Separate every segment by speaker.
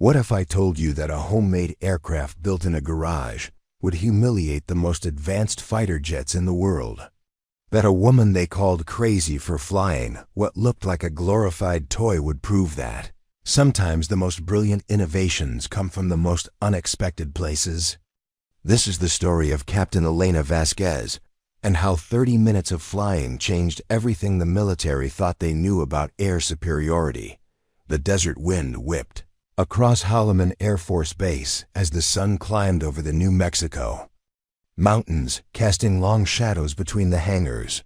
Speaker 1: What if I told you that a homemade aircraft built in a garage would humiliate the most advanced fighter jets in the world? That a woman they called crazy for flying what looked like a glorified toy would prove that sometimes the most brilliant innovations come from the most unexpected places? This is the story of Captain Elena Vasquez and how 30 minutes of flying changed everything the military thought they knew about air superiority. The desert wind whipped across Holloman Air Force Base as the sun climbed over the New Mexico mountains, casting long shadows between the hangars.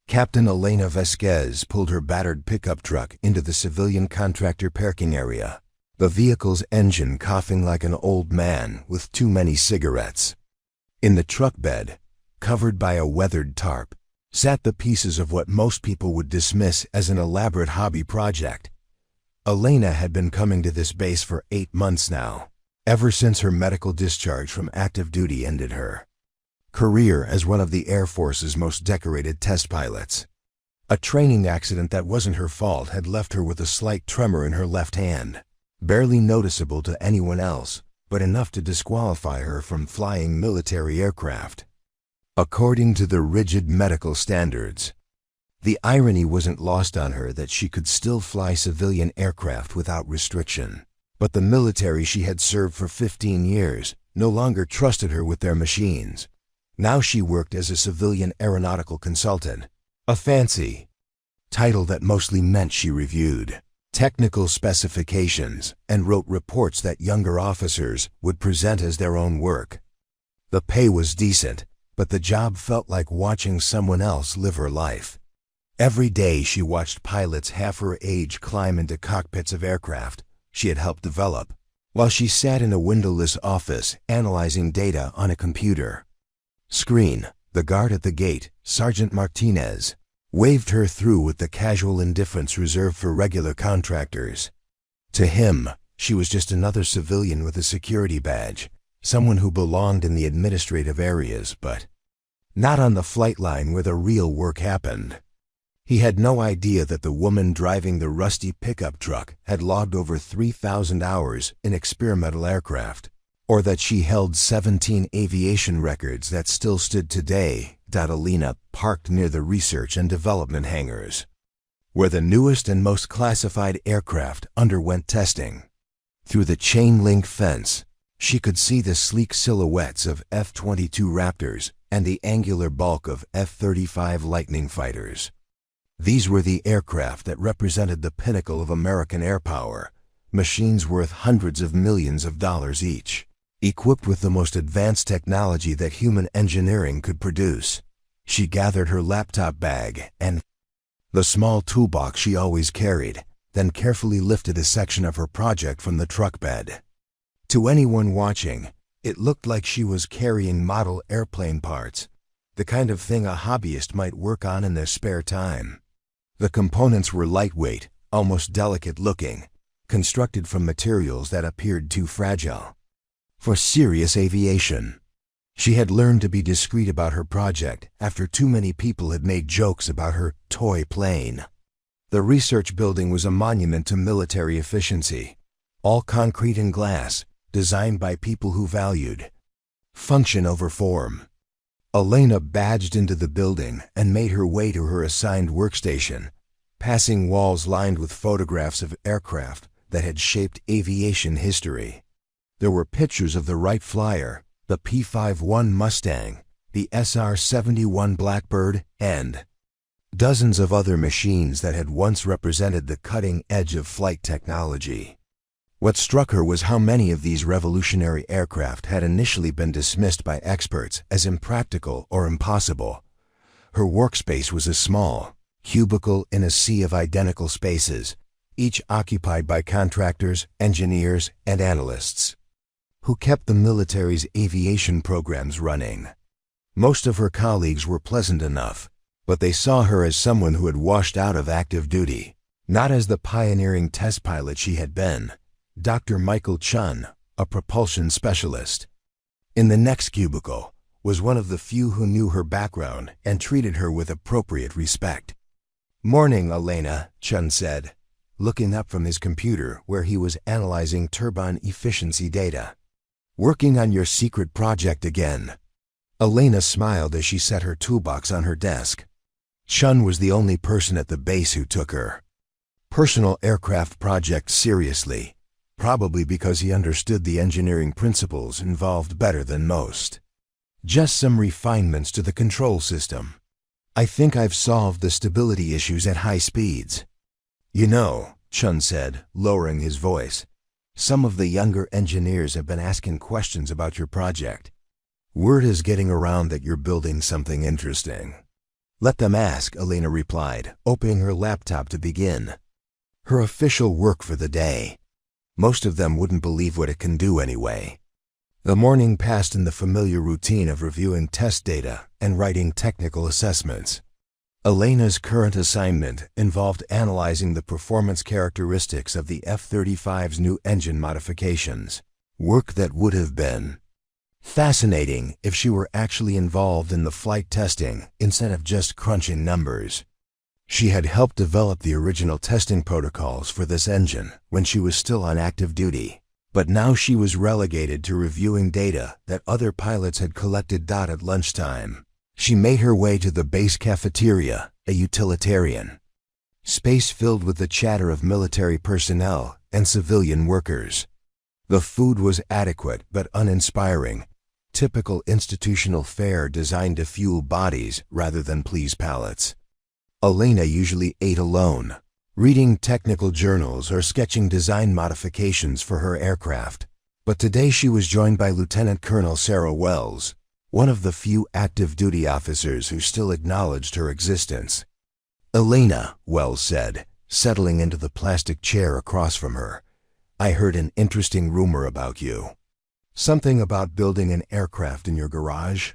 Speaker 1: Captain Elena Vasquez pulled her battered pickup truck into the civilian contractor parking area, the vehicle's engine coughing like an old man with too many cigarettes. In the truck bed, covered by a weathered tarp, sat the pieces of what most people would dismiss as an elaborate hobby project. Elena had been coming to this base for 8 months now, ever since her medical discharge from active duty ended her career as one of the Air Force's most decorated test pilots. A training accident that wasn't her fault had left her with a slight tremor in her left hand, barely noticeable to anyone else, but enough to disqualify her from flying military aircraft. According to the rigid medical standards, the irony wasn't lost on her that she could still fly civilian aircraft without restriction. But the military she had served for 15 years no longer trusted her with their machines. Now she worked as a civilian aeronautical consultant, a fancy title that mostly meant she reviewed technical specifications and wrote reports that younger officers would present as their own work. The pay was decent, but the job felt like watching someone else live her life. Every day she watched pilots half her age climb into cockpits of aircraft she had helped develop, while she sat in a windowless office analyzing data on a computer screen. The guard at the gate, Sergeant Martinez, waved her through with the casual indifference reserved for regular contractors. To him, she was just another civilian with a security badge, someone who belonged in the administrative areas, but not on the flight line where the real work happened. He had no idea that the woman driving the rusty pickup truck had logged over 3,000 hours in experimental aircraft, or that she held 17 aviation records that still stood today. Elena parked near the research and development hangars, where the newest and most classified aircraft underwent testing. Through the chain-link fence, she could see the sleek silhouettes of F-22 Raptors and the angular bulk of F-35 Lightning fighters. These were the aircraft that represented the pinnacle of American air power, machines worth hundreds of millions of dollars each, equipped with the most advanced technology that human engineering could produce. She gathered her laptop bag and the small toolbox she always carried, then carefully lifted a section of her project from the truck bed. To anyone watching, it looked like she was carrying model airplane parts, the kind of thing a hobbyist might work on in their spare time. The components were lightweight, almost delicate looking, constructed from materials that appeared too fragile for serious aviation. She had learned to be discreet about her project after too many people had made jokes about her toy plane. The research building was a monument to military efficiency, all concrete and glass, designed by people who valued function over form. Elena badged into the building and made her way to her assigned workstation, passing walls lined with photographs of aircraft that had shaped aviation history. There were pictures of the Wright Flyer, the P-51 Mustang, the SR-71 Blackbird, and dozens of other machines that had once represented the cutting edge of flight technology. What struck her was how many of these revolutionary aircraft had initially been dismissed by experts as impractical or impossible. Her workspace was a small cubicle in a sea of identical spaces, each occupied by contractors, engineers, and analysts who kept the military's aviation programs running. Most of her colleagues were pleasant enough, but they saw her as someone who had washed out of active duty, not as the pioneering test pilot she had been. Dr. Michael Chun, a propulsion specialist, in the next cubicle, was one of the few who knew her background and treated her with appropriate respect. "Morning, Elena," Chun said, looking up from his computer where he was analyzing turbine efficiency data. "Working on your secret project again." Elena smiled as she set her toolbox on her desk. Chun was the only person at the base who took her personal aircraft project seriously, probably because he understood the engineering principles involved better than most. "Just some refinements to the control system. I think I've solved the stability issues at high speeds." "You know," Chun said, lowering his voice, "some of the younger engineers have been asking questions about your project. Word is getting around that you're building something interesting." "Let them ask," Elena replied, opening her laptop to begin her official work for the day. Most of them wouldn't believe what it can do anyway. The morning passed in the familiar routine of reviewing test data and writing technical assessments. Elena's current assignment involved analyzing the performance characteristics of the F-35's new engine modifications, work that would have been fascinating if she were actually involved in the flight testing instead of just crunching numbers. She had helped develop the original testing protocols for this engine when she was still on active duty, but now she was relegated to reviewing data that other pilots had collected. At lunchtime, she made her way to the base cafeteria, a utilitarian space filled with the chatter of military personnel and civilian workers. The food was adequate but uninspiring, typical institutional fare designed to fuel bodies rather than please palates. Elena usually ate alone, reading technical journals or sketching design modifications for her aircraft, but today she was joined by Lieutenant Colonel Sarah Wells, one of the few active duty officers who still acknowledged her existence. "Elena," Wells said, settling into the plastic chair across from her, "I heard an interesting rumor about you. Something about building an aircraft in your garage?"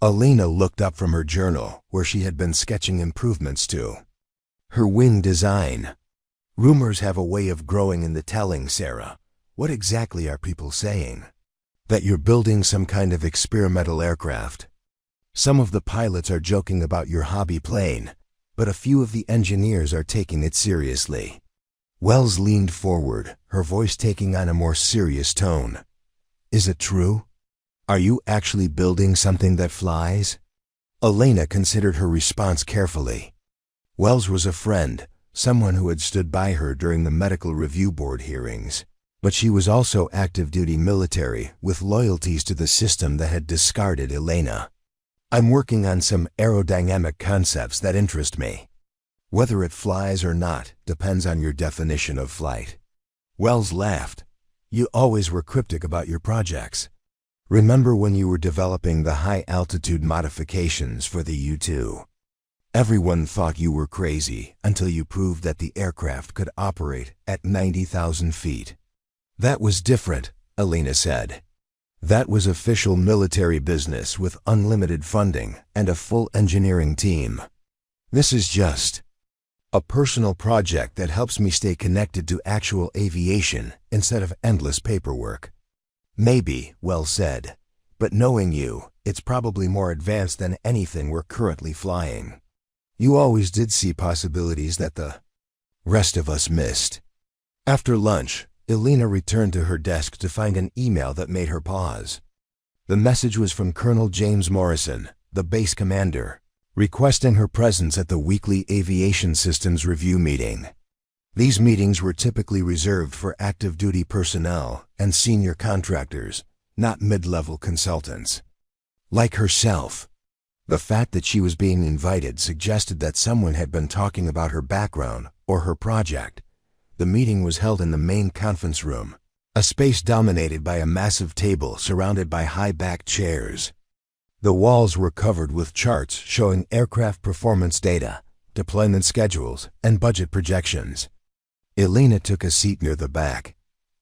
Speaker 1: Elena looked up from her journal, where she had been sketching improvements to her wing design. "Rumors have a way of growing in the telling, Sarah. What exactly are people saying?" "That you're building some kind of experimental aircraft. Some of the pilots are joking about your hobby plane, but a few of the engineers are taking it seriously." Wells leaned forward, her voice taking on a more serious tone. "Is it true? Are you actually building something that flies?" Elena considered her response carefully. Wells was a friend, someone who had stood by her during the medical review board hearings, but she was also active-duty military with loyalties to the system that had discarded Elena. "I'm working on some aerodynamic concepts that interest me. Whether it flies or not depends on your definition of flight." Wells laughed. "You always were cryptic about your projects. Remember when you were developing the high-altitude modifications for the U-2? Everyone thought you were crazy until you proved that the aircraft could operate at 90,000 feet. "That was different," Elena said. "That was official military business with unlimited funding and a full engineering team. This is just a personal project that helps me stay connected to actual aviation instead of endless paperwork." "Maybe," Wells said, "but knowing you, it's probably more advanced than anything we're currently flying. You always did see possibilities that the rest of us missed." After lunch, Elena returned to her desk to find an email that made her pause. The message was from Colonel James Morrison, the base commander, requesting her presence at the weekly aviation systems review meeting. These meetings were typically reserved for active-duty personnel and senior contractors, not mid-level consultants. Like herself. The fact that she was being invited suggested that someone had been talking about her background or her project. The meeting was held in the main conference room, a space dominated by a massive table surrounded by high-backed chairs. The walls were covered with charts showing aircraft performance data, deployment schedules, and budget projections. Elena took a seat near the back,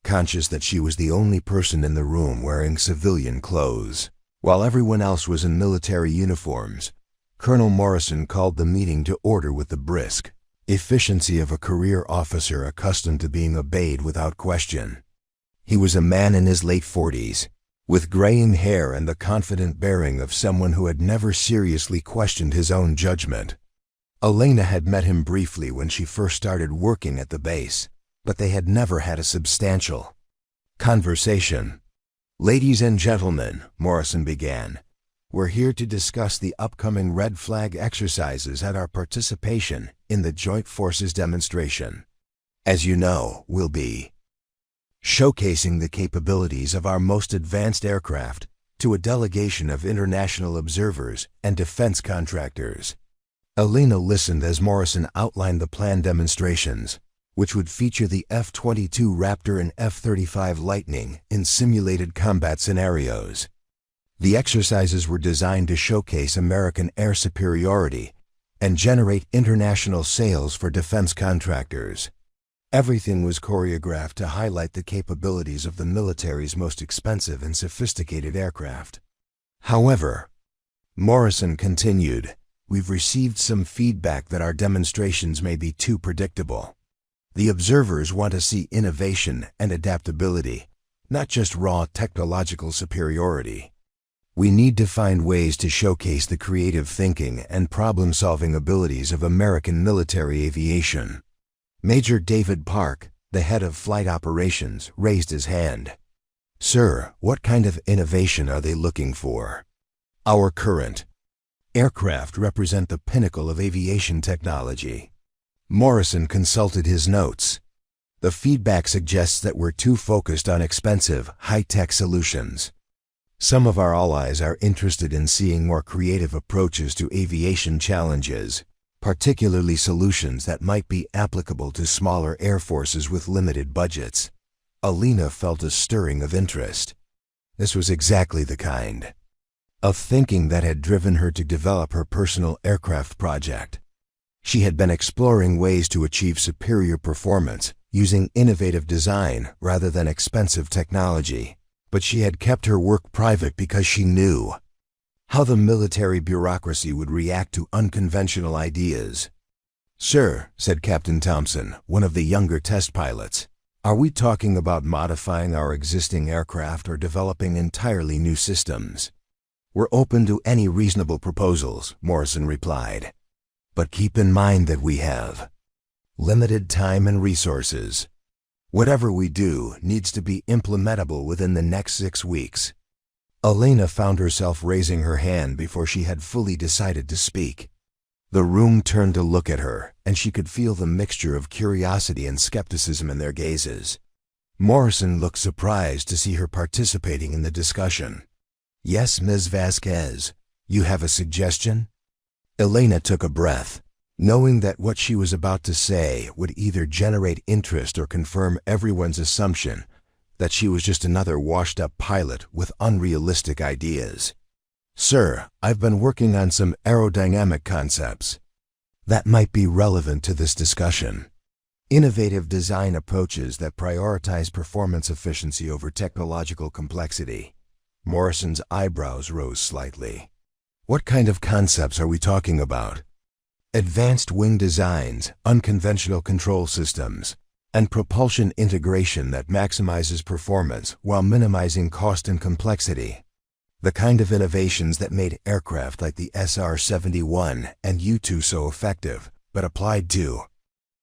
Speaker 1: conscious that she was the only person in the room wearing civilian clothes. While everyone else was in military uniforms, Colonel Morrison called the meeting to order with the brisk efficiency of a career officer accustomed to being obeyed without question. He was a man in his late 40s, with graying hair and the confident bearing of someone who had never seriously questioned his own judgment. Elena had met him briefly when she first started working at the base, but they had never had a substantial conversation. "Ladies and gentlemen," Morrison began, "we're here to discuss the upcoming red flag exercises at our participation in the Joint Forces demonstration. As you know, we'll be showcasing the capabilities of our most advanced aircraft to a delegation of international observers and defense contractors." Elena listened as Morrison outlined the planned demonstrations, which would feature the F-22 Raptor and F-35 Lightning in simulated combat scenarios. The exercises were designed to showcase American air superiority and generate international sales for defense contractors. Everything was choreographed to highlight the capabilities of the military's most expensive and sophisticated aircraft. However, Morrison continued, "We've received some feedback that our demonstrations may be too predictable. The observers want to see innovation and adaptability, not just raw technological superiority. We need to find ways to showcase the creative thinking and problem-solving abilities of American military aviation." Major David Park, the head of flight operations, raised his hand. "Sir, what kind of innovation are they looking for?" "Our current aircraft represent the pinnacle of aviation technology." Morrison consulted his notes. "The feedback suggests that we're too focused on expensive, high-tech solutions. Some of our allies are interested in seeing more creative approaches to aviation challenges, particularly solutions that might be applicable to smaller air forces with limited budgets." Elena felt a stirring of interest. This was exactly the kind of thinking that had driven her to develop her personal aircraft project. She had been exploring ways to achieve superior performance using innovative design rather than expensive technology, but she had kept her work private because she knew how the military bureaucracy would react to unconventional ideas. "Sir," said Captain Thompson, one of the younger test pilots, "are we talking about modifying our existing aircraft or developing entirely new systems?" "We're open to any reasonable proposals," Morrison replied. "But keep in mind that we have limited time and resources. Whatever we do needs to be implementable within the next 6 weeks." Elena found herself raising her hand before she had fully decided to speak. The room turned to look at her, and she could feel the mixture of curiosity and skepticism in their gazes. Morrison looked surprised to see her participating in the discussion. "Yes, Ms. Vasquez, you have a suggestion?" Elena took a breath, knowing that what she was about to say would either generate interest or confirm everyone's assumption that she was just another washed-up pilot with unrealistic ideas. "Sir, I've been working on some aerodynamic concepts that might be relevant to this discussion. Innovative design approaches that prioritize performance efficiency over technological complexity." Morrison's eyebrows rose slightly. "What kind of concepts are we talking about?" "Advanced wing designs, unconventional control systems, and propulsion integration that maximizes performance while minimizing cost and complexity. The kind of innovations that made aircraft like the SR-71 and U-2 so effective, but applied to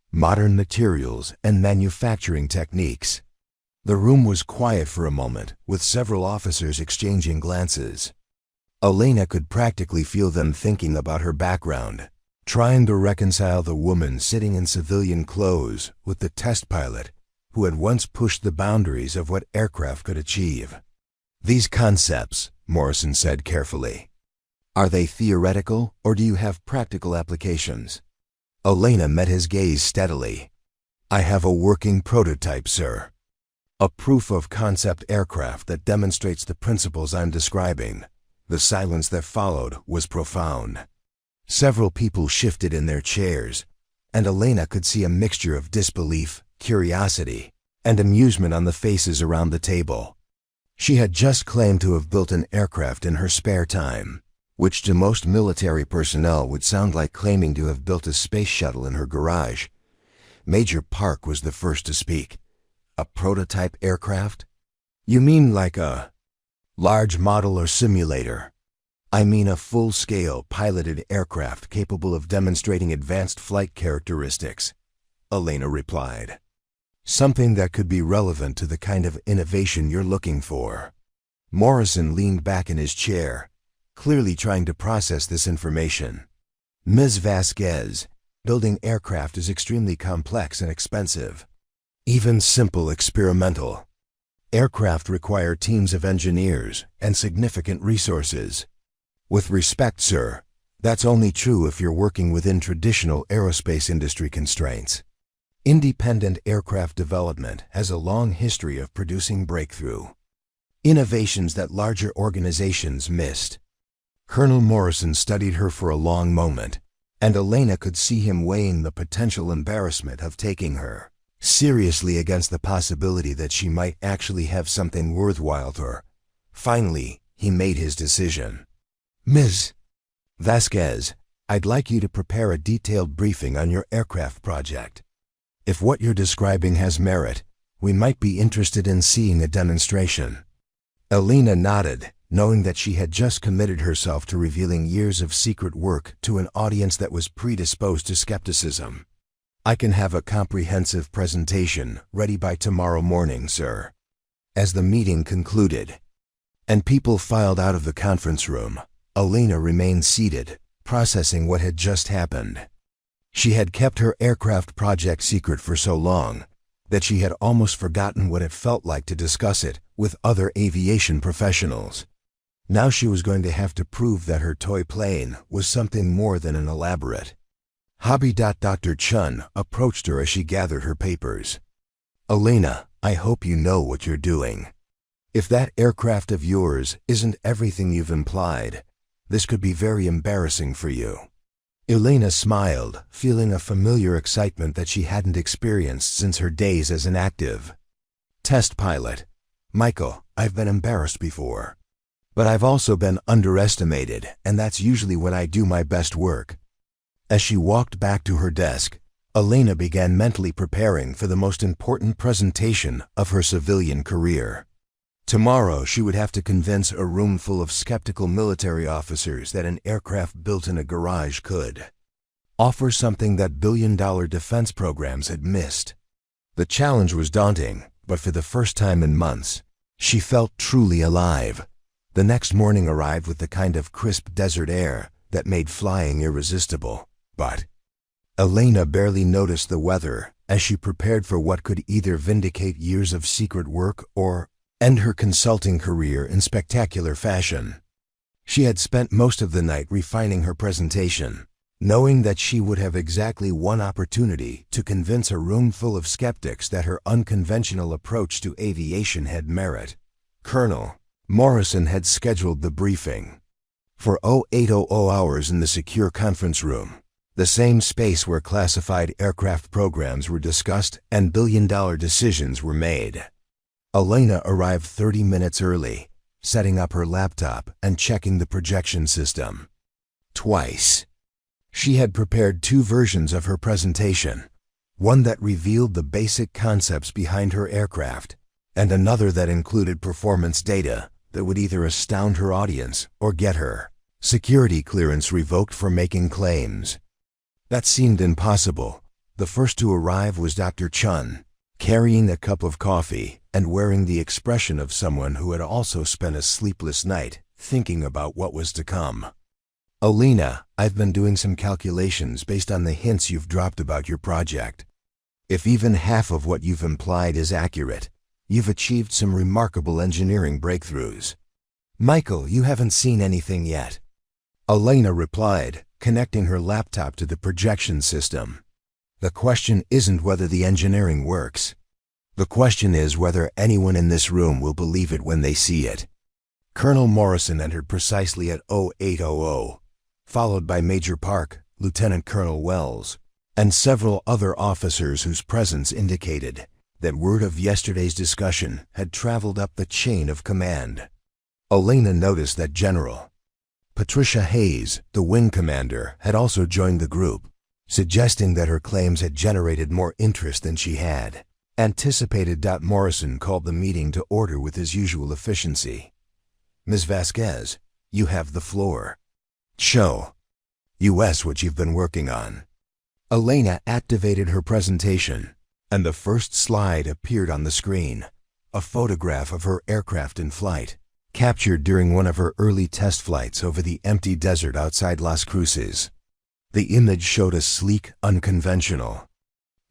Speaker 1: modern materials and manufacturing techniques." The room was quiet for a moment, with several officers exchanging glances. Elena could practically feel them thinking about her background, trying to reconcile the woman sitting in civilian clothes with the test pilot who had once pushed the boundaries of what aircraft could achieve. "These concepts," Morrison said carefully, "are they theoretical or do you have practical applications?" Elena met his gaze steadily. "I have a working prototype, sir. A proof-of-concept aircraft that demonstrates the principles I'm describing." The silence that followed was profound. Several people shifted in their chairs, and Elena could see a mixture of disbelief, curiosity, and amusement on the faces around the table. She had just claimed to have built an aircraft in her spare time, which to most military personnel would sound like claiming to have built a space shuttle in her garage. Major Park was the first to speak. "A prototype aircraft? You mean like a large model or simulator?" I mean a full-scale piloted aircraft capable of demonstrating advanced flight characteristics, Elena replied. Something that could be relevant to the kind of innovation you're looking for. Morrison leaned back in his chair, clearly trying to process this information. Ms. Vasquez, building aircraft is extremely complex and expensive. Even simple experimental aircraft require teams of engineers and significant resources. With respect, sir, that's only true if you're working within traditional aerospace industry constraints. Independent aircraft development has a long history of producing breakthrough innovations that larger organizations missed. Colonel Morrison studied her for a long moment, and Elena could see him weighing the potential embarrassment of taking her seriously against the possibility that she might actually have something worthwhile to her. Finally, he made his decision. Ms. Vasquez, I'd like you to prepare a detailed briefing on your aircraft project. If what you're describing has merit, we might be interested in seeing a demonstration. Elena nodded, knowing that she had just committed herself to revealing years of secret work to an audience that was predisposed to skepticism. I can have a comprehensive presentation ready by tomorrow morning, sir. As the meeting concluded, and people filed out of the conference room, Elena remained seated, processing what had just happened. She had kept her aircraft project secret for so long that she had almost forgotten what it felt like to discuss it with other aviation professionals. Now she was going to have to prove that her toy plane was something more than an elaborate hobby. Dr. Chun approached her as she gathered her papers. Elena, I hope you know what you're doing. If that aircraft of yours isn't everything you've implied, this could be very embarrassing for you. Elena smiled, feeling a familiar excitement that she hadn't experienced since her days as an active test pilot. Michael, I've been embarrassed before. But I've also been underestimated, and that's usually when I do my best work. As she walked back to her desk, Elena began mentally preparing for the most important presentation of her civilian career. Tomorrow she would have to convince a room full of skeptical military officers that an aircraft built in a garage could offer something that billion-dollar defense programs had missed. The challenge was daunting, but for the first time in months, she felt truly alive. The next morning arrived with the kind of crisp desert air that made flying irresistible. But Elena barely noticed the weather as she prepared for what could either vindicate years of secret work or end her consulting career in spectacular fashion. She had spent most of the night refining her presentation, knowing that she would have exactly one opportunity to convince a room full of skeptics that her unconventional approach to aviation had merit. Colonel Morrison had scheduled the briefing for 0800 hours in the secure conference room, the same space where classified aircraft programs were discussed and billion-dollar decisions were made. Elena arrived 30 minutes early, setting up her laptop and checking the projection system. Twice. She had prepared two versions of her presentation, one that revealed the basic concepts behind her aircraft, and another that included performance data that would either astound her audience or get her security clearance revoked for making claims. That seemed impossible. The first to arrive was Dr. Chun, carrying a cup of coffee and wearing the expression of someone who had also spent a sleepless night thinking about what was to come. Elena, I've been doing some calculations based on the hints you've dropped about your project. If even half of what you've implied is accurate, you've achieved some remarkable engineering breakthroughs. Michael, you haven't seen anything yet. Elena replied, connecting her laptop to the projection system. The question isn't whether the engineering works. The question is whether anyone in this room will believe it when they see it. Colonel Morrison entered precisely at 0800, followed by Major Park, Lieutenant Colonel Wells, and several other officers whose presence indicated that word of yesterday's discussion had traveled up the chain of command. Elena noticed that General Patricia Hayes, the wing commander, had also joined the group, suggesting that her claims had generated more interest than she had anticipated. Morrison called the meeting to order with his usual efficiency. Ms. Vasquez, You have the floor. Show us what you've been working on. Elena activated her presentation, and the first slide appeared on the screen. A photograph of her aircraft in flight, captured during one of her early test flights over the empty desert outside Las Cruces. The image showed a sleek, unconventional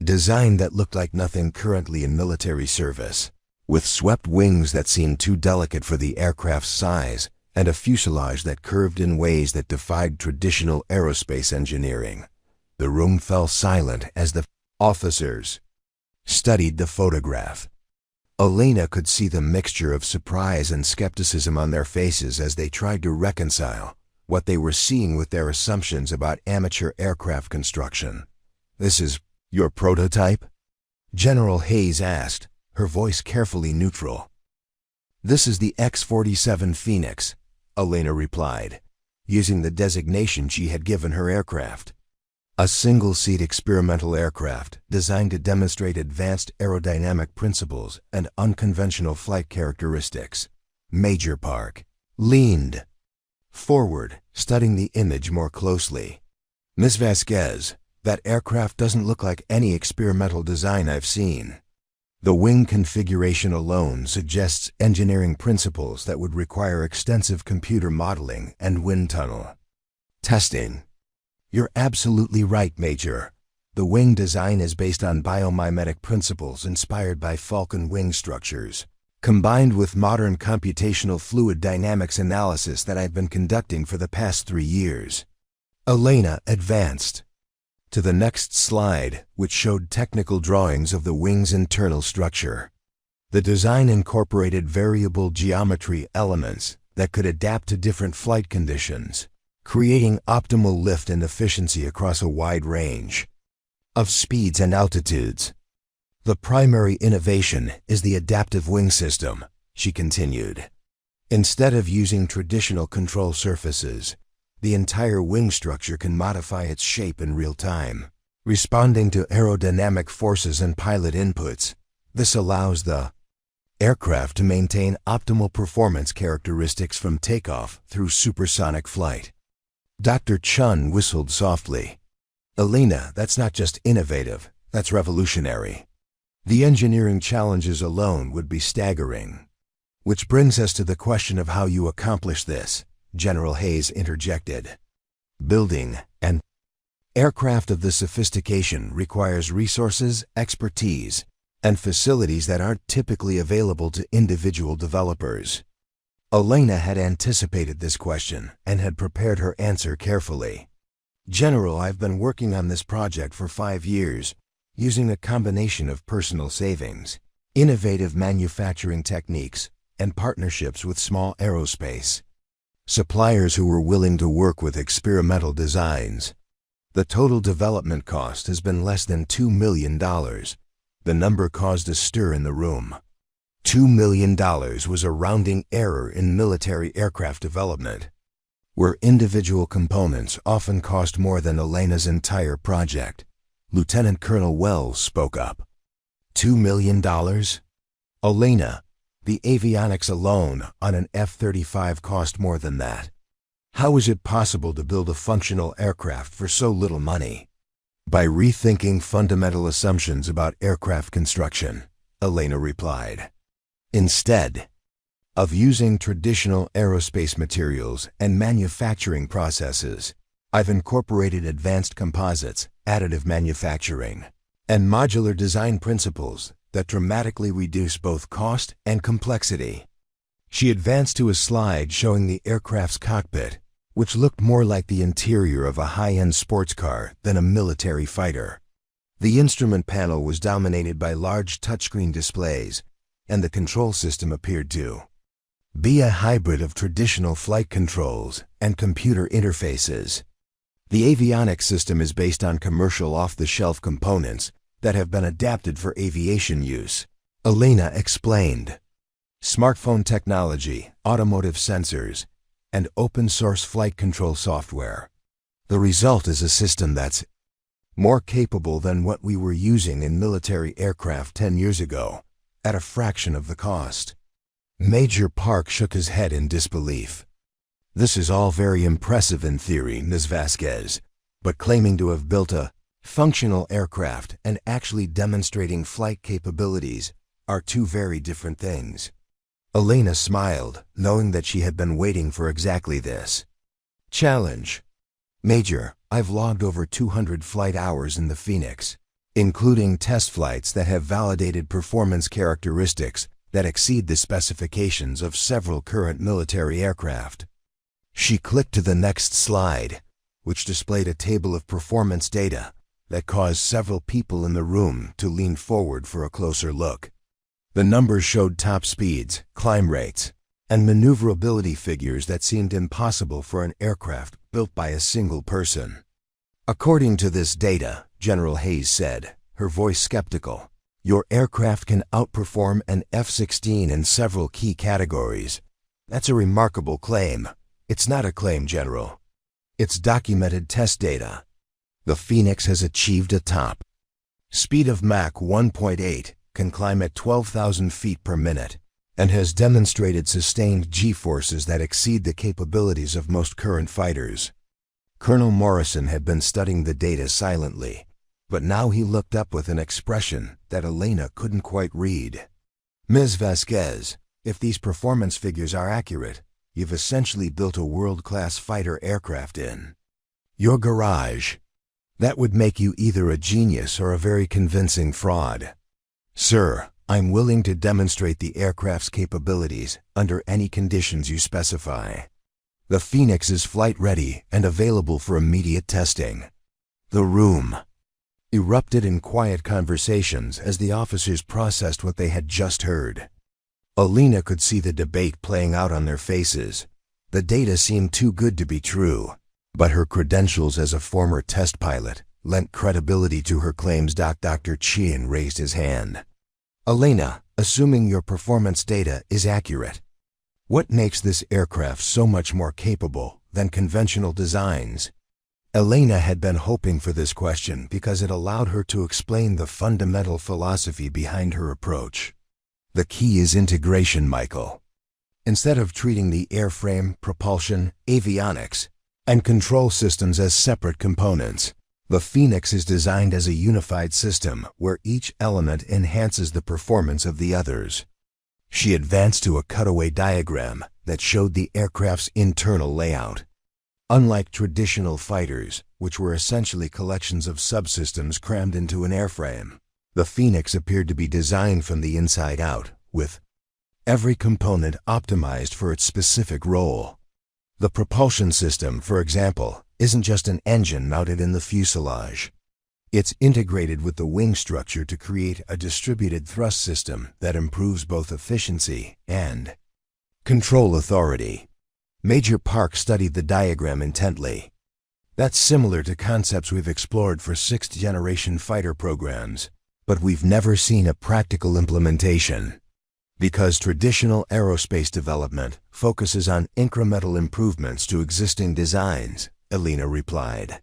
Speaker 1: design that looked like nothing currently in military service, with swept wings that seemed too delicate for the aircraft's size and a fuselage that curved in ways that defied traditional aerospace engineering. The room fell silent as the officers studied the photograph. Elena could see the mixture of surprise and skepticism on their faces as they tried to reconcile what they were seeing with their assumptions about amateur aircraft construction. "This is your prototype?" General Hayes asked, her voice carefully neutral. "This is the X-47 Phoenix," Elena replied, using the designation she had given her aircraft. A single-seat experimental aircraft designed to demonstrate advanced aerodynamic principles and unconventional flight characteristics. Major Park leaned forward, studying the image more closely. "Miss Vasquez, that aircraft doesn't look like any experimental design I've seen. The wing configuration alone suggests engineering principles that would require extensive computer modeling and wind tunnel testing." "You're absolutely right, Major. The wing design is based on biomimetic principles inspired by falcon wing structures, combined with modern computational fluid dynamics analysis that I've been conducting for the past 3 years. Elena advanced to the next slide, which showed technical drawings of the wing's internal structure. The design incorporated variable geometry elements that could adapt to different flight conditions, creating optimal lift and efficiency across a wide range of speeds and altitudes. "The primary innovation is the adaptive wing system," she continued. "Instead of using traditional control surfaces, the entire wing structure can modify its shape in real time, responding to aerodynamic forces and pilot inputs. This allows the aircraft to maintain optimal performance characteristics from takeoff through supersonic flight." Dr. Chun whistled softly. "Elena, that's not just innovative, that's revolutionary. The engineering challenges alone would be staggering." "Which brings us to the question of how you accomplish this," General Hayes interjected. "Building an aircraft of this sophistication requires resources, expertise, and facilities that aren't typically available to individual developers." Elena had anticipated this question and had prepared her answer carefully. "General, I've been working on this project for 5 years, using a combination of personal savings, innovative manufacturing techniques, and partnerships with small aerospace suppliers who were willing to work with experimental designs. The total development cost has been less than $2 million. The number caused a stir in the room. $2 million was a rounding error in military aircraft development, where individual components often cost more than Elena's entire project. Lieutenant Colonel Wells spoke up. $2 million? Elena, the avionics alone on an F-35 cost more than that. How is it possible to build a functional aircraft for so little money? By rethinking fundamental assumptions about aircraft construction, Elena replied. Instead of using traditional aerospace materials and manufacturing processes, I've incorporated advanced composites, additive manufacturing, and modular design principles that dramatically reduce both cost and complexity. She advanced to a slide showing the aircraft's cockpit, which looked more like the interior of a high-end sports car than a military fighter. The instrument panel was dominated by large touchscreen displays, and the control system appeared to be a hybrid of traditional flight controls and computer interfaces. The avionics system is based on commercial off-the-shelf components that have been adapted for aviation use, Elena explained. Smartphone technology, automotive sensors, and open-source flight control software. The result is a system that's more capable than what we were using in military aircraft 10 years ago, at a fraction of the cost. Major Park shook his head in disbelief. This is all very impressive in theory, Ms. Vasquez, but claiming to have built a functional aircraft and actually demonstrating flight capabilities are two very different things. Elena smiled, knowing that she had been waiting for exactly this challenge. Major, I've logged over 200 flight hours in the Phoenix, including test flights that have validated performance characteristics that exceed the specifications of several current military aircraft. She clicked to the next slide, which displayed a table of performance data that caused several people in the room to lean forward for a closer look. The numbers showed top speeds, climb rates, and maneuverability figures that seemed impossible for an aircraft built by a single person. According to this data, General Hayes said, her voice skeptical, your aircraft can outperform an F-16 in several key categories. That's a remarkable claim. It's not a claim, General. It's documented test data. The Phoenix has achieved a top speed of Mach 1.8, can climb at 12,000 feet per minute, and has demonstrated sustained G-forces that exceed the capabilities of most current fighters. Colonel Morrison had been studying the data silently, but now he looked up with an expression that Elena couldn't quite read. Ms. Vasquez, if these performance figures are accurate, you've essentially built a world-class fighter aircraft in your garage. That would make you either a genius or a very convincing fraud. Sir, I'm willing to demonstrate the aircraft's capabilities under any conditions you specify. The Phoenix is flight-ready and available for immediate testing. The room erupted in quiet conversations as the officers processed what they had just heard. Elena could see the debate playing out on their faces. The data seemed too good to be true, but her credentials as a former test pilot lent credibility to her claims. Dr. Chien raised his hand. Elena, assuming your performance data is accurate, what makes this aircraft so much more capable than conventional designs? Elena had been hoping for this question because it allowed her to explain the fundamental philosophy behind her approach. The key is integration, Michael. Instead of treating the airframe, propulsion, avionics, and control systems as separate components, the Phoenix is designed as a unified system where each element enhances the performance of the others. She advanced to a cutaway diagram that showed the aircraft's internal layout. Unlike traditional fighters, which were essentially collections of subsystems crammed into an airframe, the Phoenix appeared to be designed from the inside out, with every component optimized for its specific role. The propulsion system, for example, isn't just an engine mounted in the fuselage. It's integrated with the wing structure to create a distributed thrust system that improves both efficiency and control authority. Major Park studied the diagram intently. That's similar to concepts we've explored for sixth-generation fighter programs, but we've never seen a practical implementation. Because traditional aerospace development focuses on incremental improvements to existing designs, Elena replied.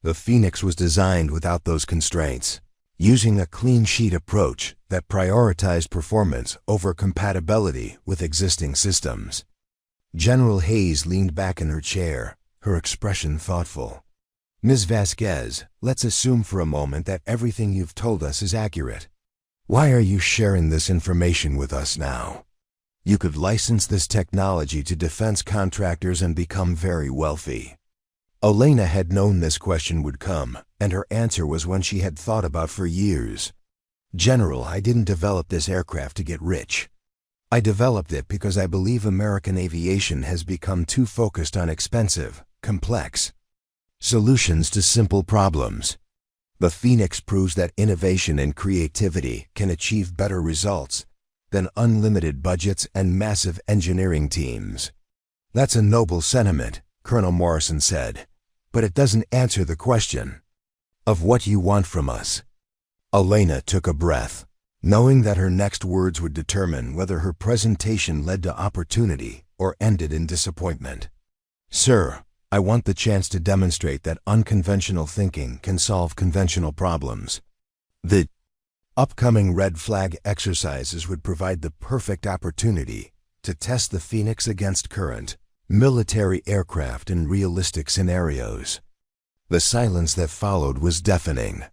Speaker 1: The Phoenix was designed without those constraints, using a clean sheet approach that prioritized performance over compatibility with existing systems. General Hayes leaned back in her chair, her expression thoughtful. Ms. Vasquez, let's assume for a moment that everything you've told us is accurate. Why are you sharing this information with us now? You could license this technology to defense contractors and become very wealthy. Elena had known this question would come, and her answer was one she had thought about for years. General, I didn't develop this aircraft to get rich. I developed it because I believe American aviation has become too focused on expensive, complex solutions to simple problems. The Phoenix proves that innovation and creativity can achieve better results than unlimited budgets and massive engineering teams. That's a noble sentiment, Colonel Morrison said, but it doesn't answer the question of what you want from us. Elena took a breath, knowing that her next words would determine whether her presentation led to opportunity or ended in disappointment. Sir, I want the chance to demonstrate that unconventional thinking can solve conventional problems. The upcoming red flag exercises would provide the perfect opportunity to test the Phoenix against current Military aircraft in realistic scenarios. The silence that followed was deafening.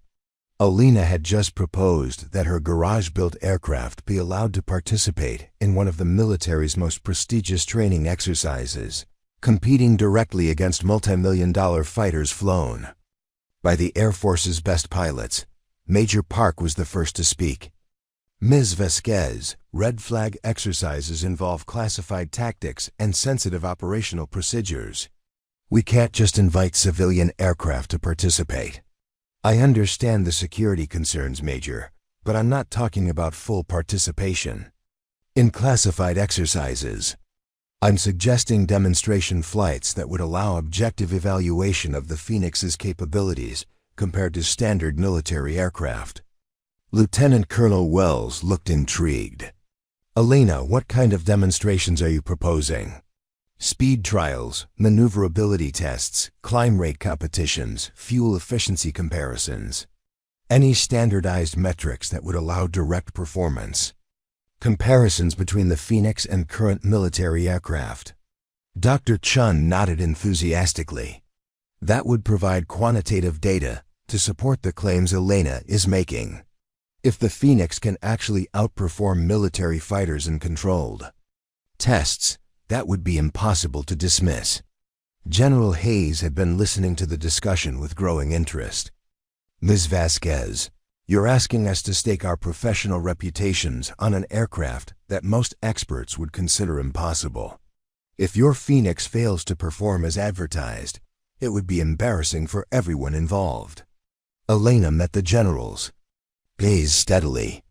Speaker 1: Elena had just proposed that her garage-built aircraft be allowed to participate in one of the military's most prestigious training exercises, competing directly against multi-million-dollar fighters flown by the Air Force's best pilots. Major Park was the first to speak. Ms. Vasquez, red flag exercises involve classified tactics and sensitive operational procedures. We can't just invite civilian aircraft to participate. I understand the security concerns, Major, but I'm not talking about full participation in classified exercises. I'm suggesting demonstration flights that would allow objective evaluation of the Phoenix's capabilities compared to standard military aircraft. Lieutenant Colonel Wells looked intrigued. Elena, what kind of demonstrations are you proposing? Speed trials, maneuverability tests, climb rate competitions, fuel efficiency comparisons. Any standardized metrics that would allow direct performance. Comparisons between the Phoenix and current military aircraft. Dr. Chun nodded enthusiastically. That would provide quantitative data to support the claims Elena is making. If the Phoenix can actually outperform military fighters in controlled tests, that would be impossible to dismiss. General Hayes had been listening to the discussion with growing interest. Ms. Vasquez, you're asking us to stake our professional reputations on an aircraft that most experts would consider impossible. If your Phoenix fails to perform as advertised, it would be embarrassing for everyone involved. Elena met the general's gaze steadily.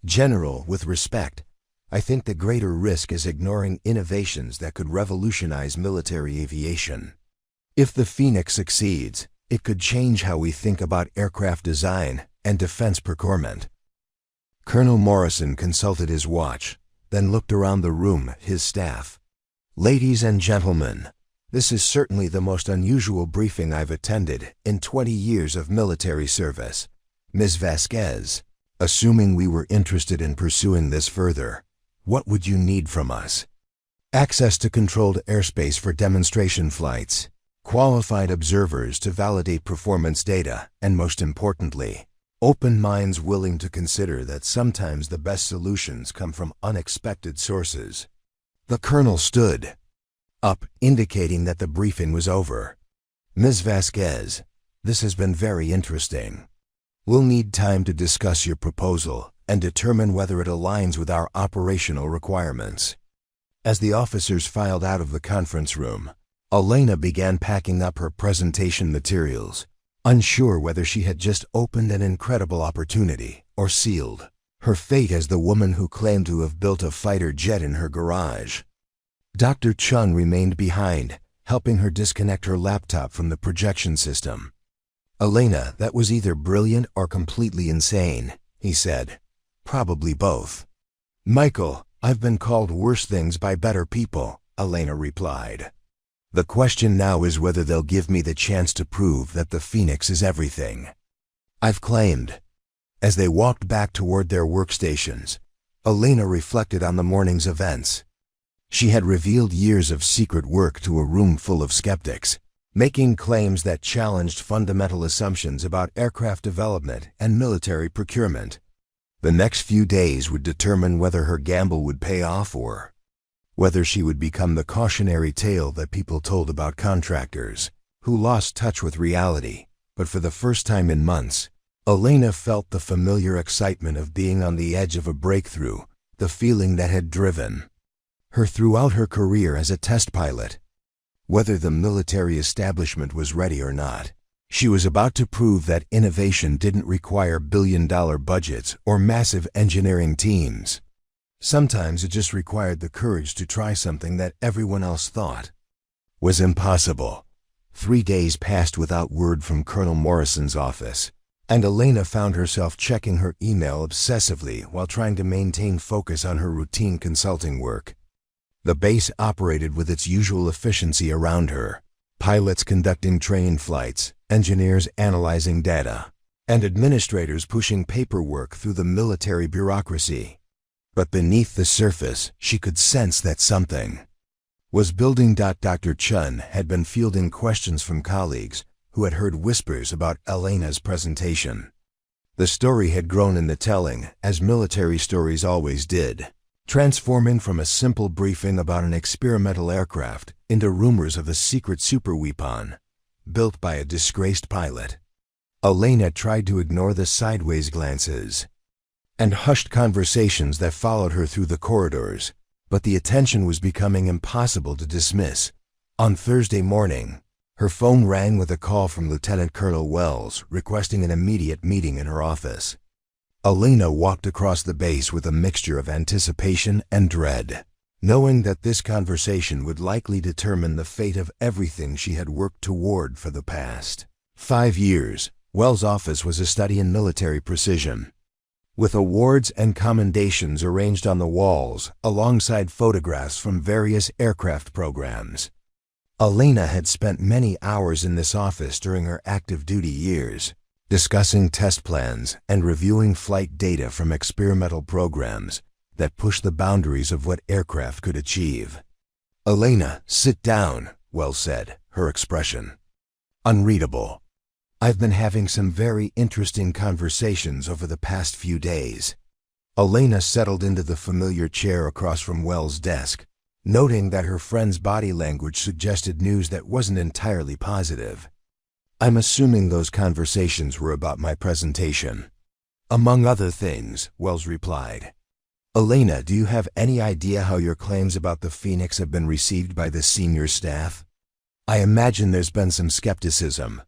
Speaker 1: General, with respect, I think the greater risk is ignoring innovations that could revolutionize military aviation. If the Phoenix succeeds, it could change how we think about aircraft design and defense procurement. Colonel Morrison consulted his watch, then looked around the room at his staff. Ladies and gentlemen, this is certainly the most unusual briefing I've attended in 20 years of military service. Ms. Vasquez, assuming we were interested in pursuing this further, what would you need from us? Access to controlled airspace for demonstration flights, qualified observers to validate performance data, and most importantly, open minds willing to consider that sometimes the best solutions come from unexpected sources. The colonel stood up, indicating that the briefing was over. Ms. Vasquez, this has been very interesting. We'll need time to discuss your proposal and determine whether it aligns with our operational requirements. As the officers filed out of the conference room, Elena began packing up her presentation materials, unsure whether she had just opened an incredible opportunity or sealed her fate as the woman who claimed to have built a fighter jet in her garage. Dr. Chun remained behind, helping her disconnect her laptop from the projection system. Elena, that was either brilliant or completely insane, he said. Probably both. Michael, I've been called worse things by better people, Elena replied. The question now is whether they'll give me the chance to prove that the Phoenix is everything I've claimed. As they walked back toward their workstations, Elena reflected on the morning's events. She had revealed years of secret work to a room full of skeptics, making claims that challenged fundamental assumptions about aircraft development and military procurement. The next few days would determine whether her gamble would pay off or whether she would become the cautionary tale that people told about contractors who lost touch with reality. But for the first time in months, Elena felt the familiar excitement of being on the edge of a breakthrough, the feeling that had driven her throughout her career as a test pilot. Whether the military establishment was ready or not, she was about to prove that innovation didn't require billion-dollar budgets or massive engineering teams. Sometimes it just required the courage to try something that everyone else thought was impossible. 3 days passed without word from Colonel Morrison's office, and Elena found herself checking her email obsessively while trying to maintain focus on her routine consulting work. The base operated with its usual efficiency around her, pilots conducting train flights, engineers analyzing data, and administrators pushing paperwork through the military bureaucracy. But beneath the surface, she could sense that something Was building. Dr. Chun had been fielding questions from colleagues who had heard whispers about Elena's presentation. The story had grown in the telling, as military stories always did, transforming from a simple briefing about an experimental aircraft into rumors of a secret superweapon built by a disgraced pilot. Elena tried to ignore the sideways glances and hushed conversations that followed her through the corridors, but the attention was becoming impossible to dismiss. On Thursday morning, her phone rang with a call from Lieutenant Colonel Wells requesting an immediate meeting in her office. Elena walked across the base with a mixture of anticipation and dread, knowing that this conversation would likely determine the fate of everything she had worked toward for the past 5 years. Wells' office was a study in military precision, with awards and commendations arranged on the walls alongside photographs from various aircraft programs. Elena had spent many hours in this office during her active duty years, discussing test plans and reviewing flight data from experimental programs that pushed the boundaries of what aircraft could achieve. "Elena, sit down," Wells said, her expression unreadable. "I've been having some very interesting conversations over the past few days." Elena settled into the familiar chair across from Wells' desk, noting that her friend's body language suggested news that wasn't entirely positive. "I'm assuming those conversations were about my presentation." "Among other things," Wells replied. "Elena, do you have any idea how your claims about the Phoenix have been received by the senior staff?" "I imagine there's been some skepticism,"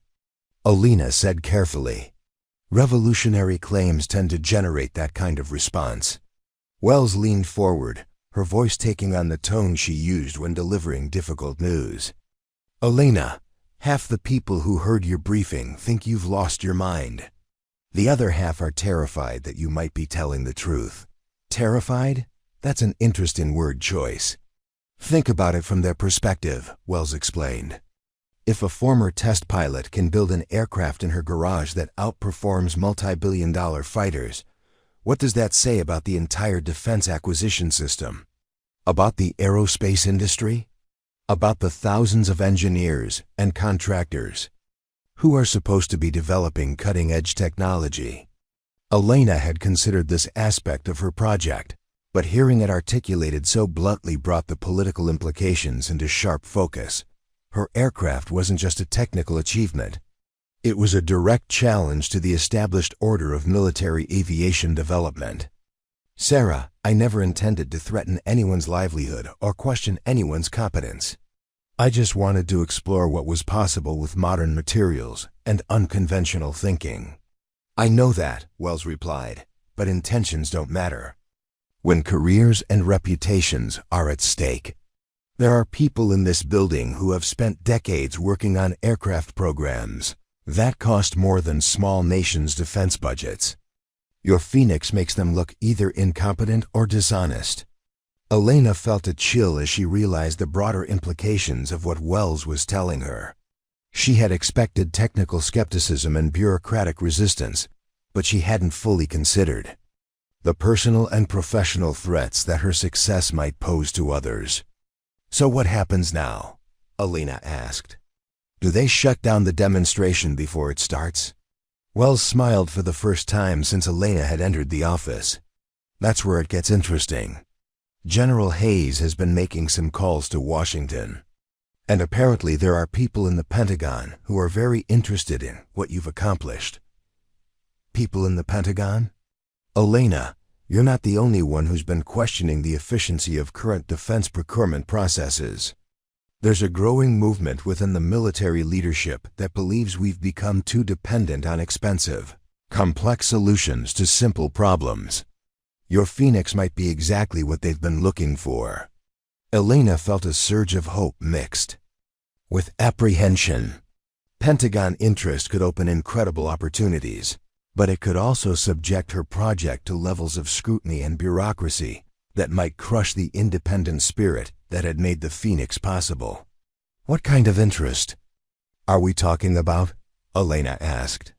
Speaker 1: Elena said carefully. "Revolutionary claims tend to generate that kind of response." Wells leaned forward, her voice taking on the tone she used when delivering difficult news. "Elena, half the people who heard your briefing think you've lost your mind. The other half are terrified that you might be telling the truth." "Terrified? That's an interesting word choice." "Think about it from their perspective," Wells explained. "If a former test pilot can build an aircraft in her garage that outperforms multi-billion-dollar fighters, what does that say about the entire defense acquisition system? About the aerospace industry? About the thousands of engineers and contractors who are supposed to be developing cutting-edge technology?" Elena had considered this aspect of her project, but hearing it articulated so bluntly brought the political implications into sharp focus. Her aircraft wasn't just a technical achievement. It was a direct challenge to the established order of military aviation development. "Sarah, I never intended to threaten anyone's livelihood or question anyone's competence. I just wanted to explore what was possible with modern materials and unconventional thinking." "I know that," Wells replied, "but intentions don't matter when careers and reputations are at stake. There are people in this building who have spent decades working on aircraft programs that cost more than small nations' defense budgets. Your Phoenix makes them look either incompetent or dishonest." Elena felt a chill as she realized the broader implications of what Wells was telling her. She had expected technical skepticism and bureaucratic resistance, but she hadn't fully considered the personal and professional threats that her success might pose to others. "So what happens now?" Elena asked. "Do they shut down the demonstration before it starts?" Wells smiled for the first time since Elena had entered the office. "That's where it gets interesting. General Hayes has been making some calls to Washington, and apparently there are people in the Pentagon who are very interested in what you've accomplished." "People in the Pentagon?" "Elena, you're not the only one who's been questioning the efficiency of current defense procurement processes. There's a growing movement within the military leadership that believes we've become too dependent on expensive, complex solutions to simple problems. Your Phoenix might be exactly what they've been looking for." Elena felt a surge of hope mixed with apprehension. Pentagon interest could open incredible opportunities, but it could also subject her project to levels of scrutiny and bureaucracy that might crush the independent spirit that had made the Phoenix possible. "What kind of interest are we talking about?" Elena asked.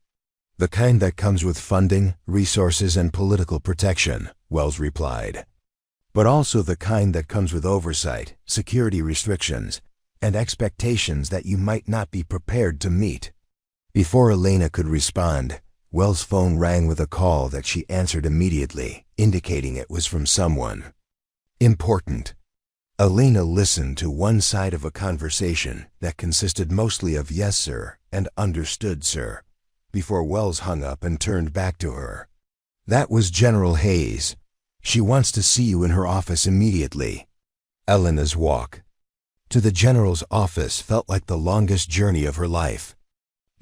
Speaker 1: "The kind that comes with funding, resources, and political protection," Wells replied. but also the kind that comes with oversight, security restrictions, and expectations that you might not be prepared to meet. Before Elena could respond, Wells' phone rang with a call that she answered immediately, indicating it was from someone important. Elena listened to one side of a conversation that consisted mostly of "yes, sir," and "understood, sir," before Wells hung up and turned back to her. "That was General Hayes. She wants to see you in her office immediately." Elena's walk to the general's office felt like the longest journey of her life.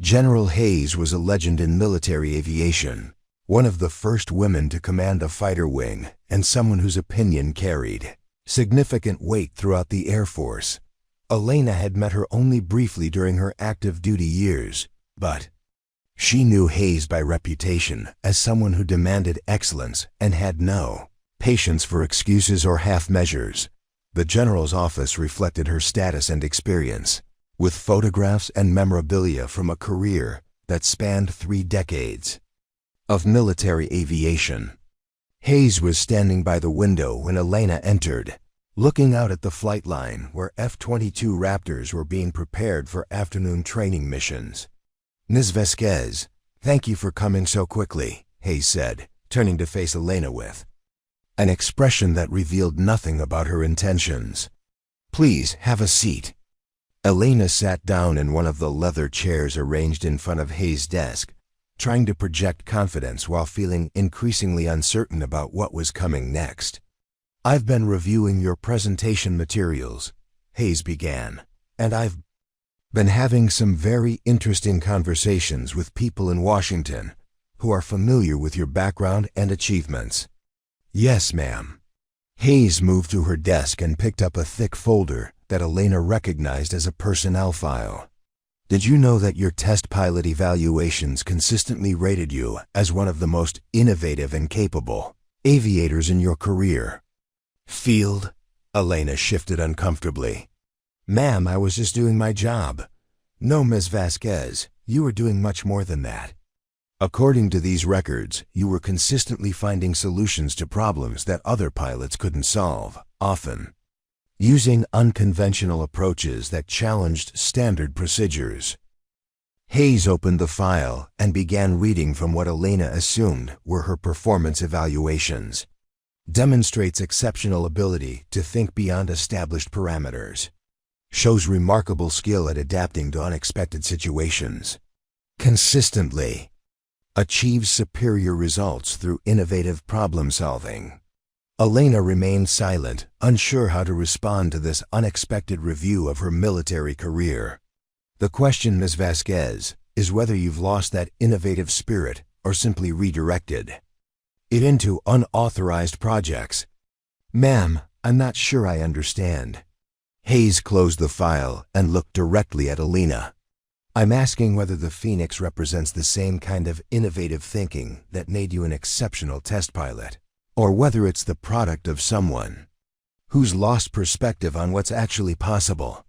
Speaker 1: General Hayes was a legend in military aviation, one of the first women to command a fighter wing, and someone whose opinion carried significant weight throughout the Air Force. Elena had met her only briefly during her active duty years, but she knew Hayes by reputation as someone who demanded excellence and had no patience for excuses or half measures. The general's office reflected her status and experience, with photographs and memorabilia from a career that spanned 3 decades of military aviation. Hayes was standing by the window when Elena entered, looking out at the flight line where F-22 Raptors were being prepared for afternoon training missions. "Ms. Vasquez, thank you for coming so quickly," Hayes said, turning to face Elena with an expression that revealed nothing about her intentions. "Please, have a seat." Elena sat down in one of the leather chairs arranged in front of Hayes' desk, trying to project confidence while feeling increasingly uncertain about what was coming next. "I've been reviewing your presentation materials," Hayes began, "and I've been having some very interesting conversations with people in Washington who are familiar with your background and achievements." "Yes, ma'am." Hayes moved to her desk and picked up a thick folder that Elena recognized as a personnel file. "Did you know that your test pilot evaluations consistently rated you as one of the most innovative and capable aviators in your career field?" Elena shifted uncomfortably. "Ma'am, I was just doing my job." "No, Ms. Vasquez, you were doing much more than that. According to these records, you were consistently finding solutions to problems that other pilots couldn't solve, often using unconventional approaches that challenged standard procedures." Hayes opened the file and began reading from what Elena assumed were her performance evaluations. "Demonstrates exceptional ability to think beyond established parameters. Shows remarkable skill at adapting to unexpected situations. Consistently achieves superior results through innovative problem solving." Elena remained silent, unsure how to respond to this unexpected review of her military career. "The question, Ms. Vasquez, is whether you've lost that innovative spirit or simply redirected it into unauthorized projects." "Ma'am, I'm not sure I understand." Hayes closed the file and looked directly at Elena. "I'm asking whether the Phoenix represents the same kind of innovative thinking that made you an exceptional test pilot, or whether it's the product of someone who's lost perspective on what's actually possible."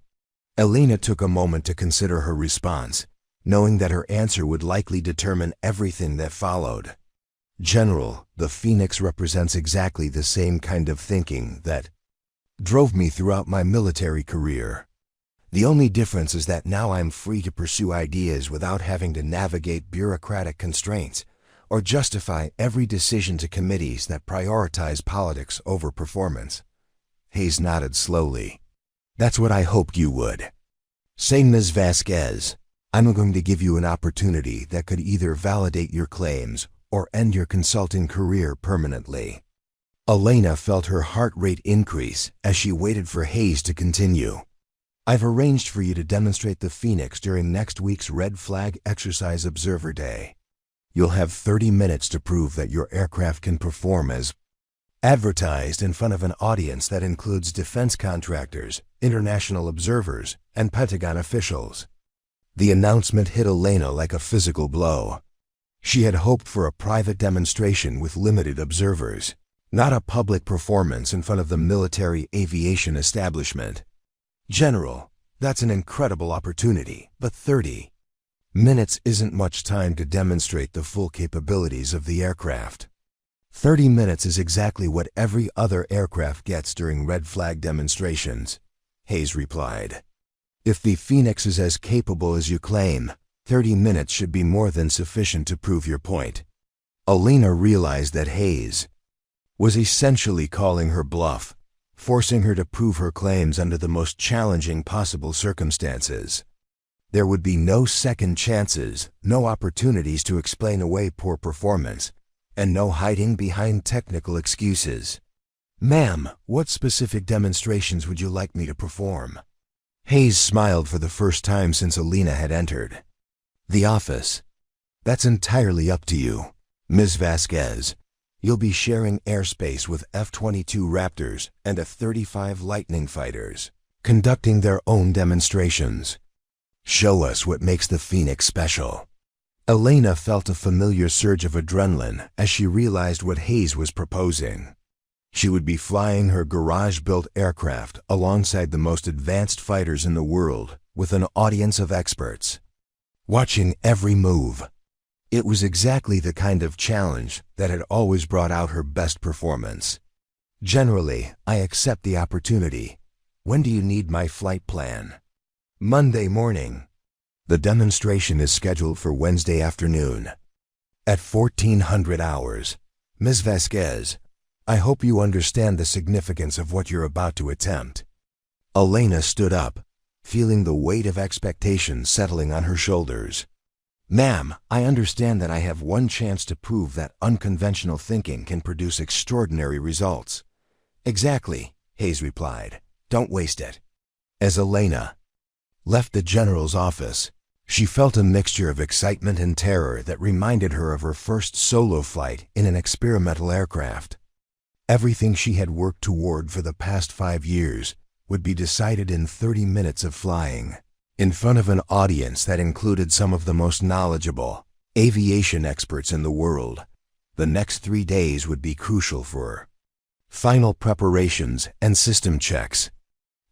Speaker 1: Elena took a moment to consider her response, knowing that her answer would likely determine everything that followed. "General, the Phoenix represents exactly the same kind of thinking that drove me throughout my military career. The only difference is that now I'm free to pursue ideas without having to navigate bureaucratic constraints or justify every decision to committees that prioritize politics over performance." Hayes nodded slowly. "That's what I hoped you would say, Ms. Vasquez. I'm going to give you an opportunity that could either validate your claims or end your consulting career permanently." Elena felt her heart rate increase as she waited for Hayes to continue. "I've arranged for you to demonstrate the Phoenix during next week's Red Flag Exercise Observer Day. You'll have 30 minutes to prove that your aircraft can perform as advertised in front of an audience that includes defense contractors, international observers, and Pentagon officials." The announcement hit Elena like a physical blow. She had hoped for a private demonstration with limited observers, not a public performance in front of the military aviation establishment. "General, that's an incredible opportunity, but 30 minutes isn't much time to demonstrate the full capabilities of the aircraft." 30 minutes is exactly what every other aircraft gets during red flag demonstrations, Hayes replied. If the Phoenix is as capable as you claim, 30 minutes should be more than sufficient to prove your point. Elena realized that Hayes was essentially calling her bluff, forcing her to prove her claims under the most challenging possible circumstances. There would be no second chances, no opportunities to explain away poor performance, and no hiding behind technical excuses. "Ma'am, what specific demonstrations would you like me to perform?" Hayes smiled for the first time since Elena had entered. "The office. That's entirely up to you, Ms. Vasquez. You'll be sharing airspace with F-22 Raptors and F-35 Lightning fighters, conducting their own demonstrations. Show us what makes the Phoenix special." Elena felt a familiar surge of adrenaline as she realized what Hayes was proposing. She would be flying her garage-built aircraft alongside the most advanced fighters in the world, with an audience of experts, watching every move. It was exactly the kind of challenge that had always brought out her best performance. "Generally, I accept the opportunity. When do you need my flight plan?" "Monday morning. The demonstration is scheduled for Wednesday afternoon, at 1400 hours. Ms. Vasquez, I hope you understand the significance of what you're about to attempt." Elena stood up, feeling the weight of expectation settling on her shoulders. "Ma'am, I understand that I have one chance to prove that unconventional thinking can produce extraordinary results." "Exactly," Hayes replied. "Don't waste it." As Elena left the general's office, she felt a mixture of excitement and terror that reminded her of her first solo flight in an experimental aircraft. Everything she had worked toward for the past 5 years would be decided in 30 minutes of flying, in front of an audience that included some of the most knowledgeable aviation experts in the world. The next 3 days would be crucial for her final preparations and system checks.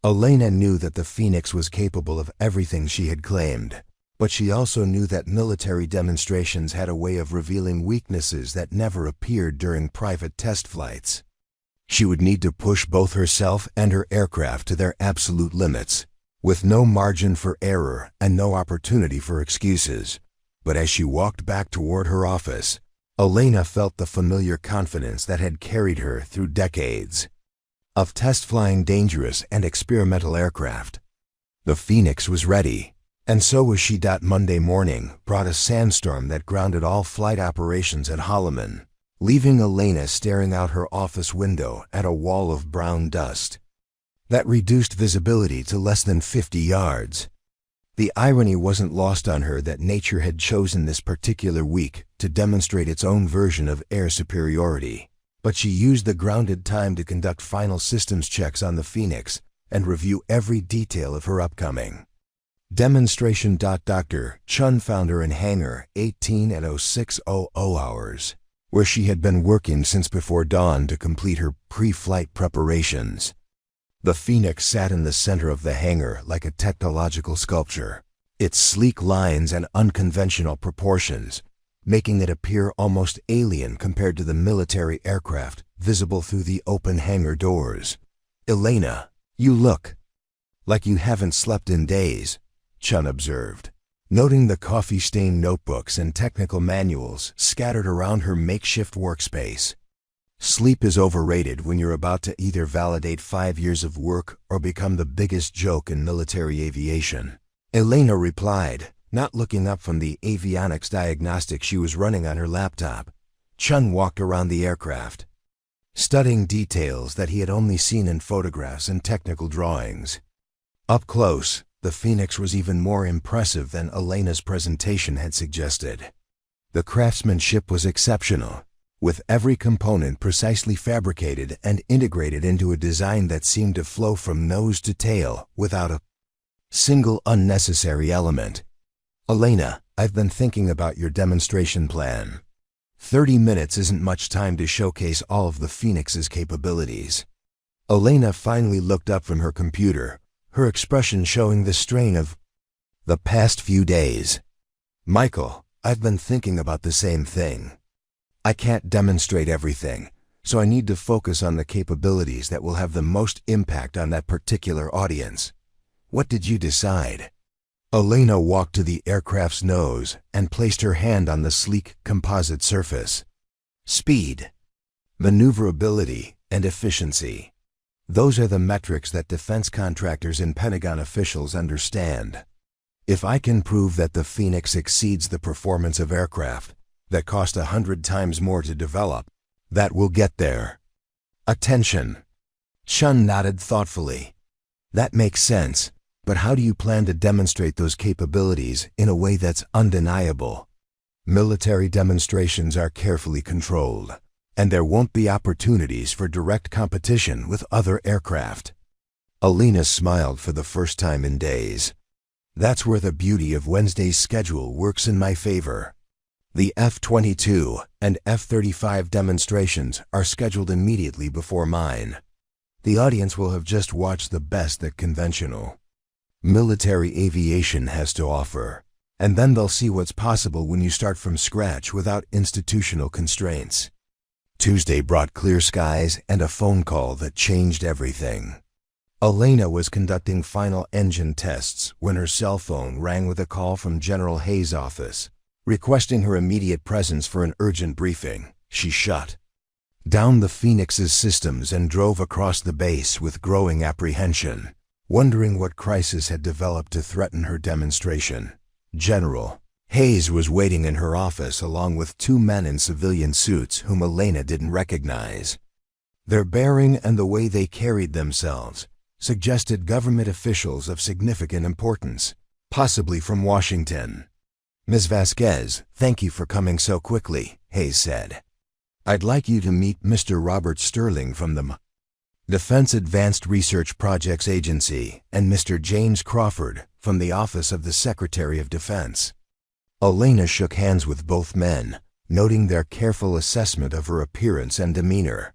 Speaker 1: Elena knew that the Phoenix was capable of everything she had claimed, but she also knew that military demonstrations had a way of revealing weaknesses that never appeared during private test flights. She would need to push both herself and her aircraft to their absolute limits, with no margin for error and no opportunity for excuses. But as she walked back toward her office, Elena felt the familiar confidence that had carried her through decades of test-flying dangerous and experimental aircraft. The Phoenix was ready, and so was she. Monday morning brought a sandstorm that grounded all flight operations at Holloman, leaving Elena staring out her office window at a wall of brown dust that reduced visibility to less than 50 yards. The irony wasn't lost on her that nature had chosen this particular week to demonstrate its own version of air superiority, but she used the grounded time to conduct final systems checks on the Phoenix and review every detail of her upcoming demonstration. Dr. Chun found her in Hangar 18 at 0600 hours, where she had been working since before dawn to complete her pre-flight preparations. The Phoenix sat in the center of the hangar like a technological sculpture, its sleek lines and unconventional proportions making it appear almost alien compared to the military aircraft visible through the open hangar doors. "Elena, you look like you haven't slept in days," Chun observed, noting the coffee-stained notebooks and technical manuals scattered around her makeshift workspace. "Sleep is overrated when you're about to either validate 5 years of work or become the biggest joke in military aviation," Elena replied, not looking up from the avionics diagnostic she was running on her laptop. Chun walked around the aircraft, studying details that he had only seen in photographs and technical drawings. Up close, the Phoenix was even more impressive than Elena's presentation had suggested. The craftsmanship was exceptional, with every component precisely fabricated and integrated into a design that seemed to flow from nose to tail without a single unnecessary element. "Elena, I've been thinking about your demonstration plan. 30 minutes isn't much time to showcase all of the Phoenix's capabilities." Elena finally looked up from her computer, her expression showing the strain of the past few days. "Michael, I've been thinking about the same thing. I can't demonstrate everything, so I need to focus on the capabilities that will have the most impact on that particular audience. What did you decide? Elena walked to the aircraft's nose and placed her hand on the sleek composite surface. Speed, maneuverability, and efficiency. Those are the metrics that defense contractors and Pentagon officials understand. If I can prove that the Phoenix exceeds the performance of aircraft that cost 100 times more to develop, that will get there. Attention. Chun nodded thoughtfully. That makes sense, but how do you plan to demonstrate those capabilities in a way that's undeniable? Military demonstrations are carefully controlled, and there won't be opportunities for direct competition with other aircraft. Elena smiled for the first time in days. That's where the beauty of Wednesday's schedule works in my favor. The F-22 and F-35 demonstrations are scheduled immediately before mine. The audience will have just watched the best that conventional military aviation has to offer, and then they'll see what's possible when you start from scratch without institutional constraints. Tuesday brought clear skies and a phone call that changed everything. Elena was conducting final engine tests when her cell phone rang with a call from General Hayes' office, requesting her immediate presence for an urgent briefing. She shut down the Phoenix's systems and drove across the base with growing apprehension, wondering what crisis had developed to threaten her demonstration. General Hayes was waiting in her office along with two men in civilian suits whom Elena didn't recognize. Their bearing and the way they carried themselves suggested government officials of significant importance, possibly from Washington. Ms. Vasquez, thank you for coming so quickly, Hayes said. I'd like you to meet Mr. Robert Sterling from the Defense Advanced Research Projects Agency and Mr. James Crawford from the Office of the Secretary of Defense. Elena shook hands with both men, noting their careful assessment of her appearance and demeanor.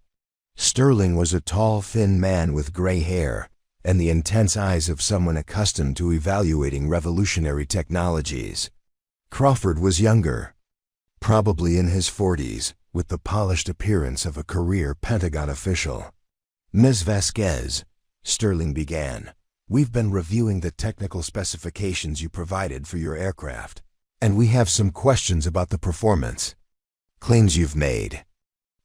Speaker 1: Sterling was a tall, thin man with gray hair and the intense eyes of someone accustomed to evaluating revolutionary technologies. Crawford was younger, probably in his 40s, with the polished appearance of a career Pentagon official. Ms. Vasquez, Sterling began, we've been reviewing the technical specifications you provided for your aircraft, and we have some questions about the performance. Claims you've made.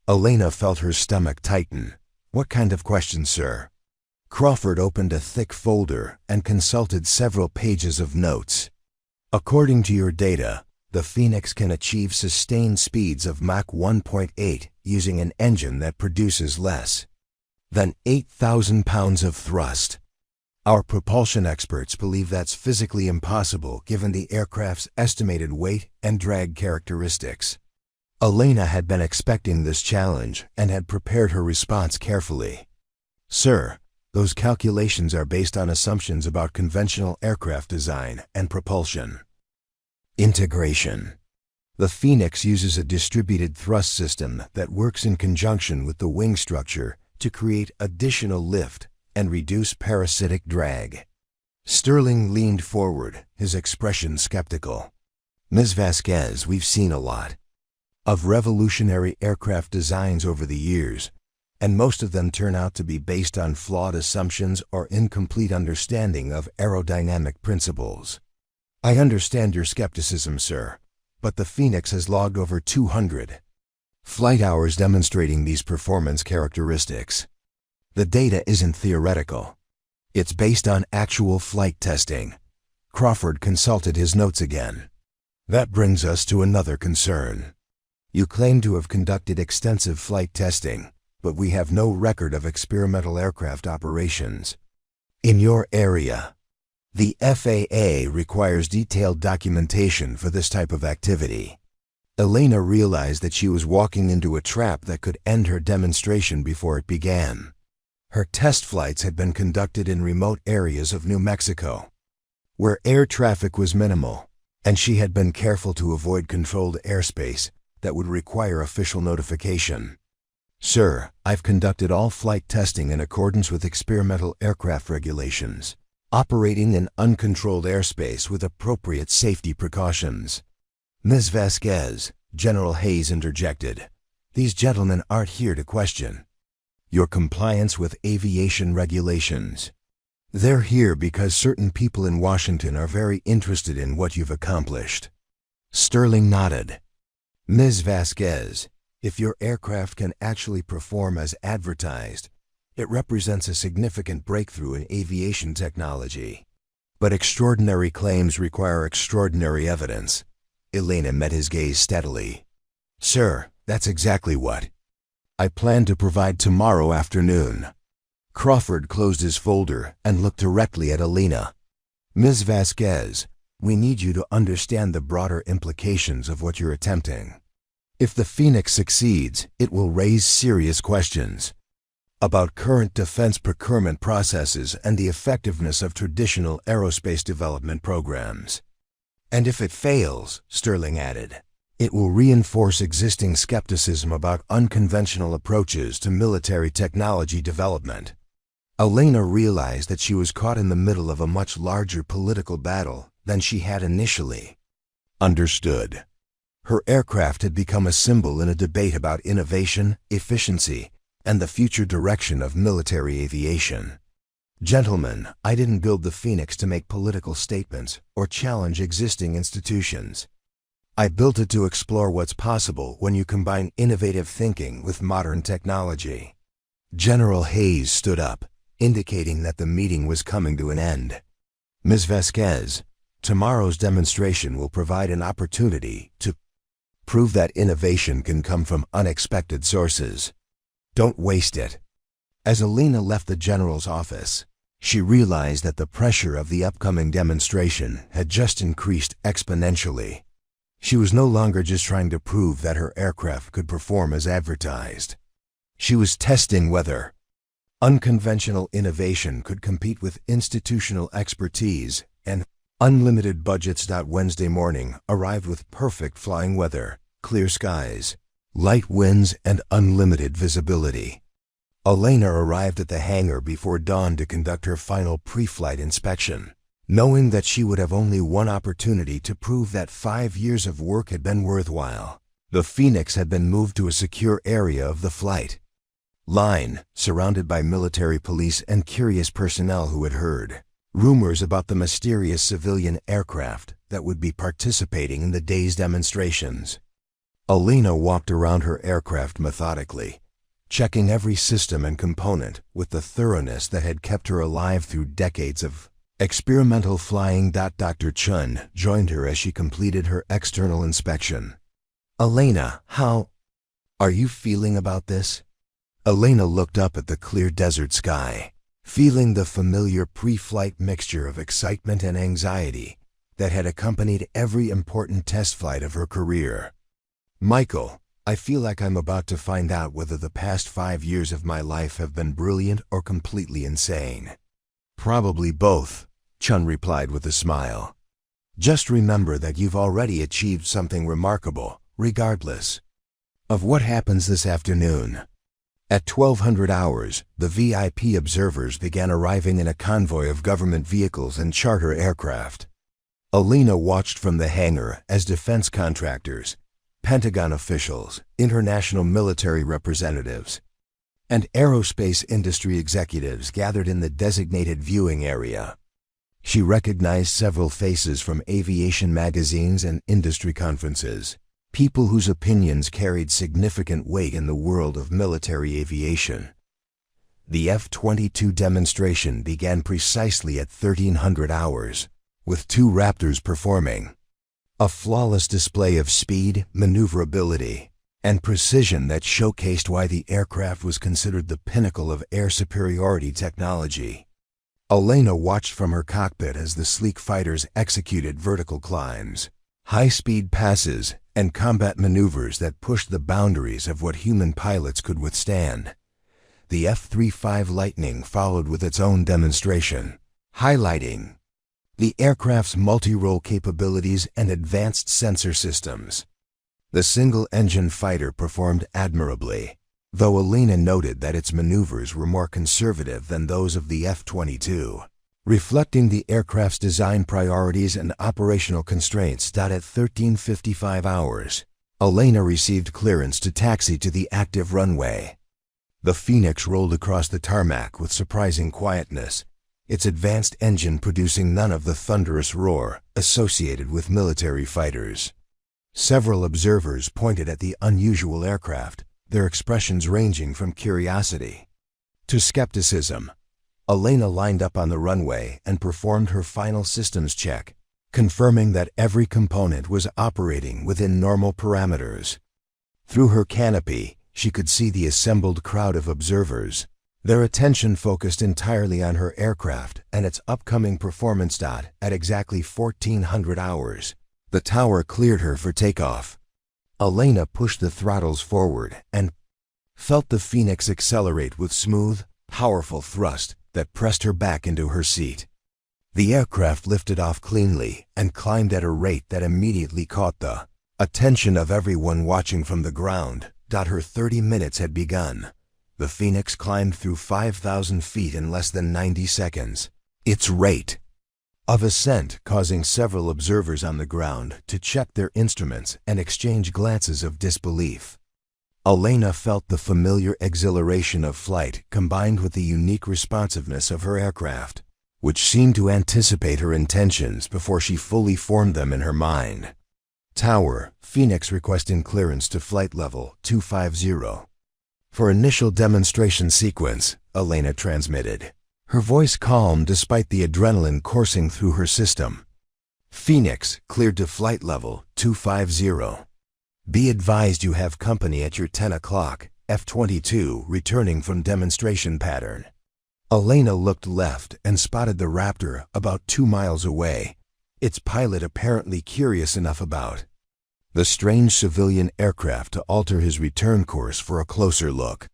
Speaker 1: Elena felt her stomach tighten. What kind of questions, sir? Crawford opened a thick folder and consulted several pages of notes. According to your data, the Phoenix can achieve sustained speeds of Mach 1.8 using an engine that produces less than 8,000 pounds of thrust. Our propulsion experts believe that's physically impossible given the aircraft's estimated weight and drag characteristics. Elena had been expecting this challenge and had prepared her response carefully. Sir, those calculations are based on assumptions about conventional aircraft design and propulsion. Integration. The Phoenix uses a distributed thrust system that works in conjunction with the wing structure to create additional lift and reduce parasitic drag. Sterling leaned forward, his expression skeptical. Ms. Vasquez, we've seen a lot of revolutionary aircraft designs over the years, and most of them turn out to be based on flawed assumptions or incomplete understanding of aerodynamic principles. I understand your skepticism, sir, but the Phoenix has logged over 200 flight hours demonstrating these performance characteristics. The data isn't theoretical. It's based on actual flight testing. Crawford consulted his notes again. That brings us to another concern. You claim to have conducted extensive flight testing, but we have no record of experimental aircraft operations in your area. The FAA requires detailed documentation for this type of activity. Elena realized that she was walking into a trap that could end her demonstration before it began. Her test flights had been conducted in remote areas of New Mexico, where air traffic was minimal, and she had been careful to avoid controlled airspace that would require official notification. Sir, I've conducted all flight testing in accordance with experimental aircraft regulations, operating in uncontrolled airspace with appropriate safety precautions. Ms. Vasquez, General Hayes interjected, These gentlemen aren't here to question your compliance with aviation regulations. They're here because certain people in Washington are very interested in what you've accomplished." Sterling nodded. "Ms. Vasquez, if your aircraft can actually perform as advertised, it represents a significant breakthrough in aviation technology. But extraordinary claims require extraordinary evidence." Elena met his gaze steadily. "Sir, that's exactly what I plan to provide tomorrow afternoon." Crawford closed his folder and looked directly at Elena. "Ms. Vasquez, we need you to understand the broader implications of what you're attempting. If the Phoenix succeeds, it will raise serious questions about current defense procurement processes and the effectiveness of traditional aerospace development programs. And if it fails," Sterling added, "it will reinforce existing skepticism about unconventional approaches to military technology development." Elena realized that she was caught in the middle of a much larger political battle than she had initially understood. Her aircraft had become a symbol in a debate about innovation, efficiency, and the future direction of military aviation. "Gentlemen, I didn't build the Phoenix to make political statements or challenge existing institutions. I built it to explore what's possible when you combine innovative thinking with modern technology." General Hayes stood up, indicating that the meeting was coming to an end. "Ms. Vasquez, tomorrow's demonstration will provide an opportunity to prove that innovation can come from unexpected sources. Don't waste it." As Elena left the general's office, she realized that the pressure of the upcoming demonstration had just increased exponentially. She was no longer just trying to prove that her aircraft could perform as advertised. She was testing whether unconventional innovation could compete with institutional expertise, and unlimited budgets. Wednesday morning arrived with perfect flying weather, clear skies, light winds, and unlimited visibility. Elena arrived at the hangar before dawn to conduct her final pre-flight inspection, knowing that she would have only one opportunity to prove that 5 years of work had been worthwhile. The Phoenix had been moved to a secure area of the flight line, surrounded by military police and curious personnel who had heard rumors about the mysterious civilian aircraft that would be participating in the day's demonstrations. Elena walked around her aircraft methodically, checking every system and component with the thoroughness that had kept her alive through decades of experimental flying. Dr. Chun joined her as she completed her external inspection. "Elena, how are you feeling about this?" Elena looked up at the clear desert sky, feeling the familiar pre-flight mixture of excitement and anxiety that had accompanied every important test flight of her career. "Michael, I feel like I'm about to find out whether the past 5 years of my life have been brilliant or completely insane." "Probably both," Chun replied with a smile. "Just remember that you've already achieved something remarkable, regardless of what happens this afternoon." At 1200 hours, the VIP observers began arriving in a convoy of government vehicles and charter aircraft. Elena watched from the hangar as defense contractors, Pentagon officials, international military representatives, and aerospace industry executives gathered in the designated viewing area. She recognized several faces from aviation magazines and industry conferences, people whose opinions carried significant weight in the world of military aviation. The F-22 demonstration began precisely at 1300 hours, with 2 Raptors performing a flawless display of speed, maneuverability, and precision that showcased why the aircraft was considered the pinnacle of air superiority technology. Elena watched from her cockpit as the sleek fighters executed vertical climbs, high-speed passes, and combat maneuvers that pushed the boundaries of what human pilots could withstand. The F-35 Lightning followed with its own demonstration, highlighting the aircraft's multi-role capabilities and advanced sensor systems. The single-engine fighter performed admirably, though Elena noted that its maneuvers were more conservative than those of the F-22, reflecting the aircraft's design priorities and operational constraints. At 1355 hours, Elena received clearance to taxi to the active runway. The Phoenix rolled across the tarmac with surprising quietness, its advanced engine producing none of the thunderous roar associated with military fighters. Several observers pointed at the unusual aircraft, their expressions ranging from curiosity to skepticism. Elena lined up on the runway and performed her final systems check, confirming that every component was operating within normal parameters. Through her canopy, she could see the assembled crowd of observers, their attention focused entirely on her aircraft and its upcoming performance. At exactly 1400 hours, the tower cleared her for takeoff. Elena pushed the throttles forward and felt the Phoenix accelerate with smooth, powerful thrust that pressed her back into her seat. The aircraft lifted off cleanly and climbed at a rate that immediately caught the attention of everyone watching from the ground. Her 30 minutes had begun. The Phoenix climbed through 5,000 feet in less than 90 seconds, its rate of ascent causing several observers on the ground to check their instruments and exchange glances of disbelief. Elena felt the familiar exhilaration of flight combined with the unique responsiveness of her aircraft, which seemed to anticipate her intentions before she fully formed them in her mind. Tower, Phoenix requesting clearance to flight level 250. For initial demonstration sequence, Elena transmitted, her voice calm despite the adrenaline coursing through her system. Phoenix, cleared to flight level 250. Be advised you have company at your 10 o'clock, F-22 returning from demonstration pattern. Elena looked left and spotted the Raptor about 2 miles away, its pilot apparently curious enough about the strange civilian aircraft to alter his return course for a closer look.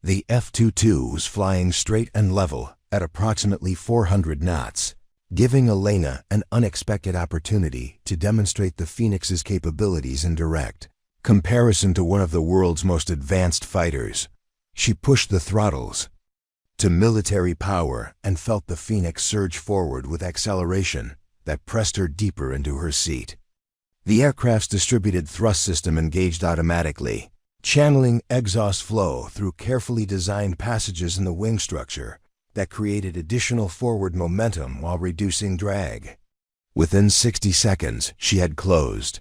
Speaker 1: The F-22 was flying straight and level at approximately 400 knots, giving Elena an unexpected opportunity to demonstrate the Phoenix's capabilities in direct comparison to one of the world's most advanced fighters. She pushed the throttles to military power and felt the Phoenix surge forward with acceleration that pressed her deeper into her seat. The aircraft's distributed thrust system engaged automatically, channeling exhaust flow through carefully designed passages in the wing structure that created additional forward momentum while reducing drag. Within 60 seconds, she had closed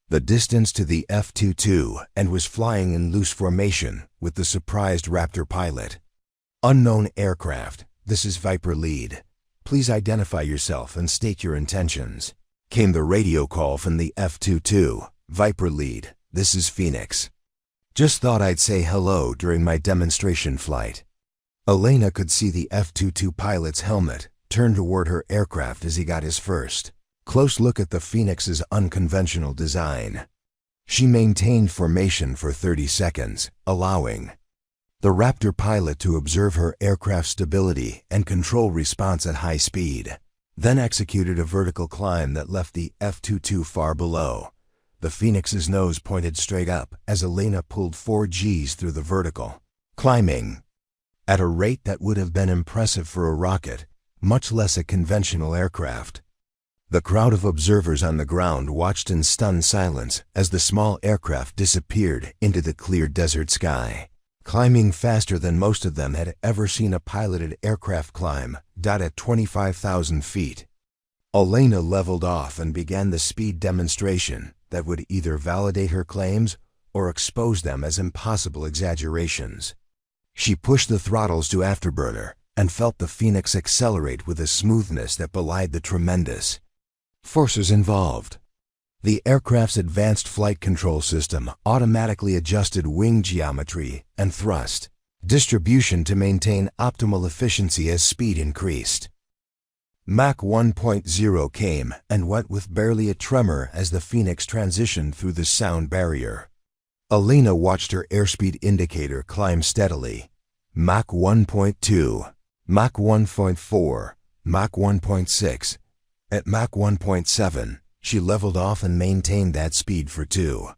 Speaker 1: the distance to the F-22 and was flying in loose formation with the surprised Raptor pilot. Unknown aircraft, this is Viper Lead. Please identify yourself and state your intentions. Came the radio call from the F-22. Viper Lead, this is Phoenix. Just thought I'd say hello during my demonstration flight. Elena could see the F-22 pilot's helmet turn toward her aircraft as he got his first close look at the Phoenix's unconventional design. She maintained formation for 30 seconds, allowing the Raptor pilot to observe her aircraft's stability and control response at high speed, then executed a vertical climb that left the F-22 far below. The Phoenix's nose pointed straight up as Elena pulled 4 Gs through the vertical, climbing at a rate that would have been impressive for a rocket, much less a conventional aircraft. The crowd of observers on the ground watched in stunned silence as the small aircraft disappeared into the clear desert sky, climbing faster than most of them had ever seen a piloted aircraft climb. At 25,000 feet, Elena leveled off and began the speed demonstration that would either validate her claims or expose them as impossible exaggerations. She pushed the throttles to afterburner and felt the Phoenix accelerate with a smoothness that belied the tremendous forces involved. The aircraft's advanced flight control system automatically adjusted wing geometry and thrust distribution to maintain optimal efficiency as speed increased. Mach 1.0 came and went with barely a tremor as the Phoenix transitioned through the sound barrier. Elena watched her airspeed indicator climb steadily. Mach 1.2, Mach 1.4, Mach 1.6. At Mach 1.7, she leveled off and maintained that speed for 2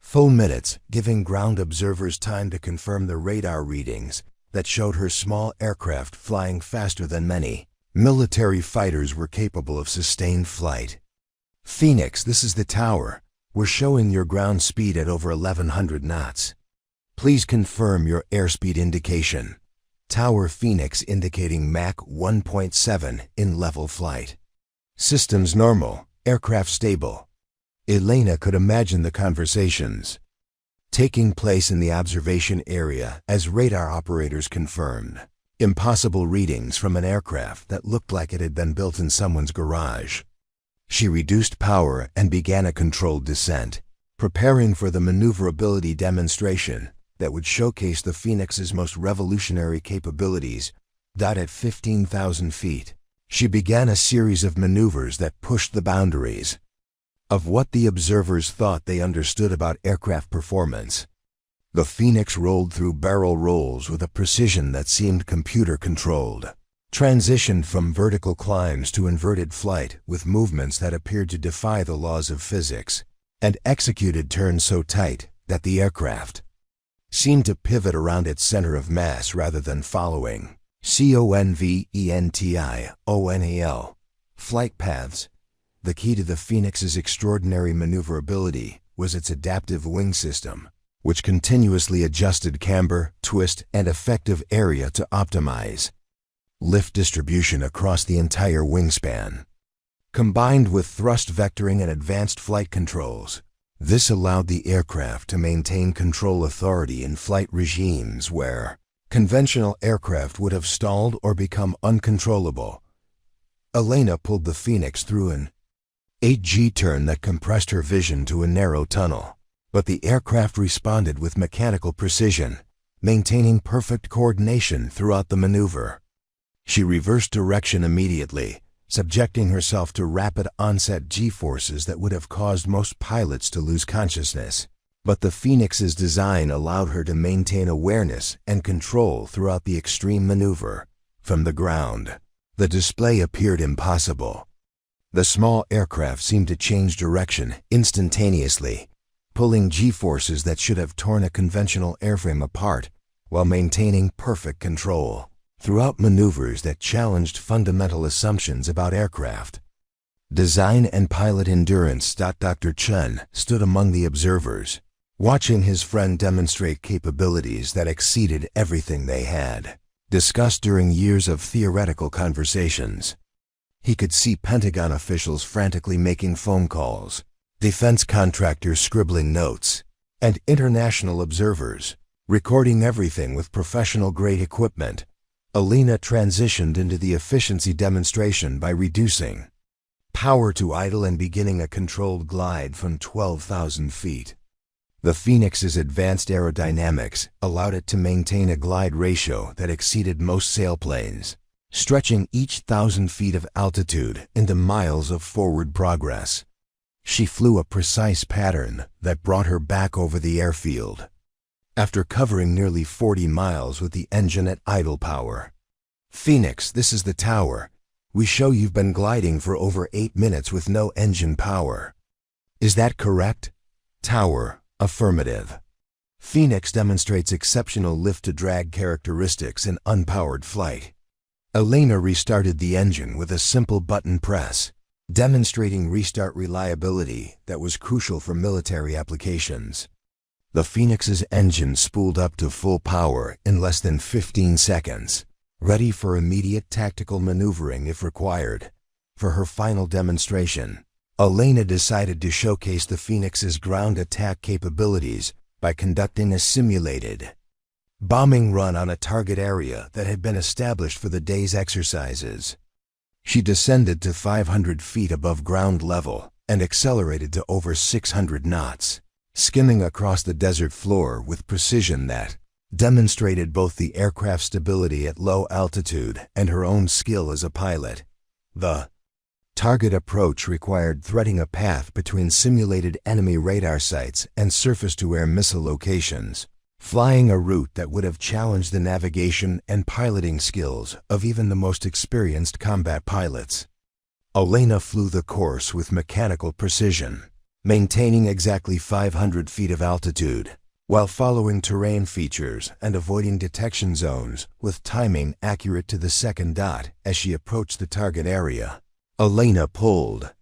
Speaker 1: full minutes, giving ground observers time to confirm the radar readings that showed her small aircraft flying faster than many military fighters were capable of sustained flight. Phoenix, this is the tower. We're showing your ground speed at over 1100 knots. Please confirm your airspeed indication. Tower Phoenix indicating Mach 1.7 in level flight. Systems normal, aircraft stable. Elena could imagine the conversations taking place in the observation area as radar operators confirmed impossible readings from an aircraft that looked like it had been built in someone's garage. She reduced power and began a controlled descent, preparing for the maneuverability demonstration that would showcase the Phoenix's most revolutionary capabilities. At 15,000 feet, she began a series of maneuvers that pushed the boundaries of what the observers thought they understood about aircraft performance. The Phoenix rolled through barrel rolls with a precision that seemed computer-controlled, transitioned from vertical climbs to inverted flight with movements that appeared to defy the laws of physics, and executed turns so tight that the aircraft seemed to pivot around its center of mass rather than following conventional flight paths. The key to the Phoenix's extraordinary maneuverability was its adaptive wing system, which continuously adjusted camber, twist, and effective area to optimize lift distribution across the entire wingspan. Combined with thrust vectoring and advanced flight controls, this allowed the aircraft to maintain control authority in flight regimes where conventional aircraft would have stalled or become uncontrollable. Elena pulled the Phoenix through an 8G turn that compressed her vision to a narrow tunnel, but the aircraft responded with mechanical precision, maintaining perfect coordination throughout the maneuver. She reversed direction immediately, subjecting herself to rapid onset G-forces that would have caused most pilots to lose consciousness. But the Phoenix's design allowed her to maintain awareness and control throughout the extreme maneuver. From the ground, the display appeared impossible. The small aircraft seemed to change direction instantaneously, pulling G-forces that should have torn a conventional airframe apart while maintaining perfect control throughout maneuvers that challenged fundamental assumptions about aircraft design and pilot endurance. Dr. Chen stood among the observers, watching his friend demonstrate capabilities that exceeded everything they had discussed during years of theoretical conversations. He could see Pentagon officials frantically making phone calls, defense contractors scribbling notes, and international observers recording everything with professional-grade equipment. Elena transitioned into the efficiency demonstration by reducing power to idle and beginning a controlled glide from 12,000 feet. The Phoenix's advanced aerodynamics allowed it to maintain a glide ratio that exceeded most sailplanes, stretching each 1,000 feet of altitude into miles of forward progress. She flew a precise pattern that brought her back over the airfield, after covering nearly 40 miles with the engine at idle power. "Phoenix, this is the tower. We show you've been gliding for over 8 minutes with no engine power. Is that correct?" Tower: affirmative. Phoenix demonstrates exceptional lift-to-drag characteristics in unpowered flight. Elena restarted the engine with a simple button press, demonstrating restart reliability that was crucial for military applications. The Phoenix's engine spooled up to full power in less than 15 seconds, ready for immediate tactical maneuvering if required. For her final demonstration, Elena decided to showcase the Phoenix's ground attack capabilities by conducting a simulated bombing run on a target area that had been established for the day's exercises. She descended to 500 feet above ground level and accelerated to over 600 knots, skimming across the desert floor with precision that demonstrated both the aircraft's stability at low altitude and her own skill as a pilot. The target approach required threading a path between simulated enemy radar sites and surface-to-air missile locations, flying a route that would have challenged the navigation and piloting skills of even the most experienced combat pilots. Elena flew the course with mechanical precision, maintaining exactly 500 feet of altitude, while following terrain features and avoiding detection zones with timing accurate to the second dot. As she approached the target area, Elena pulled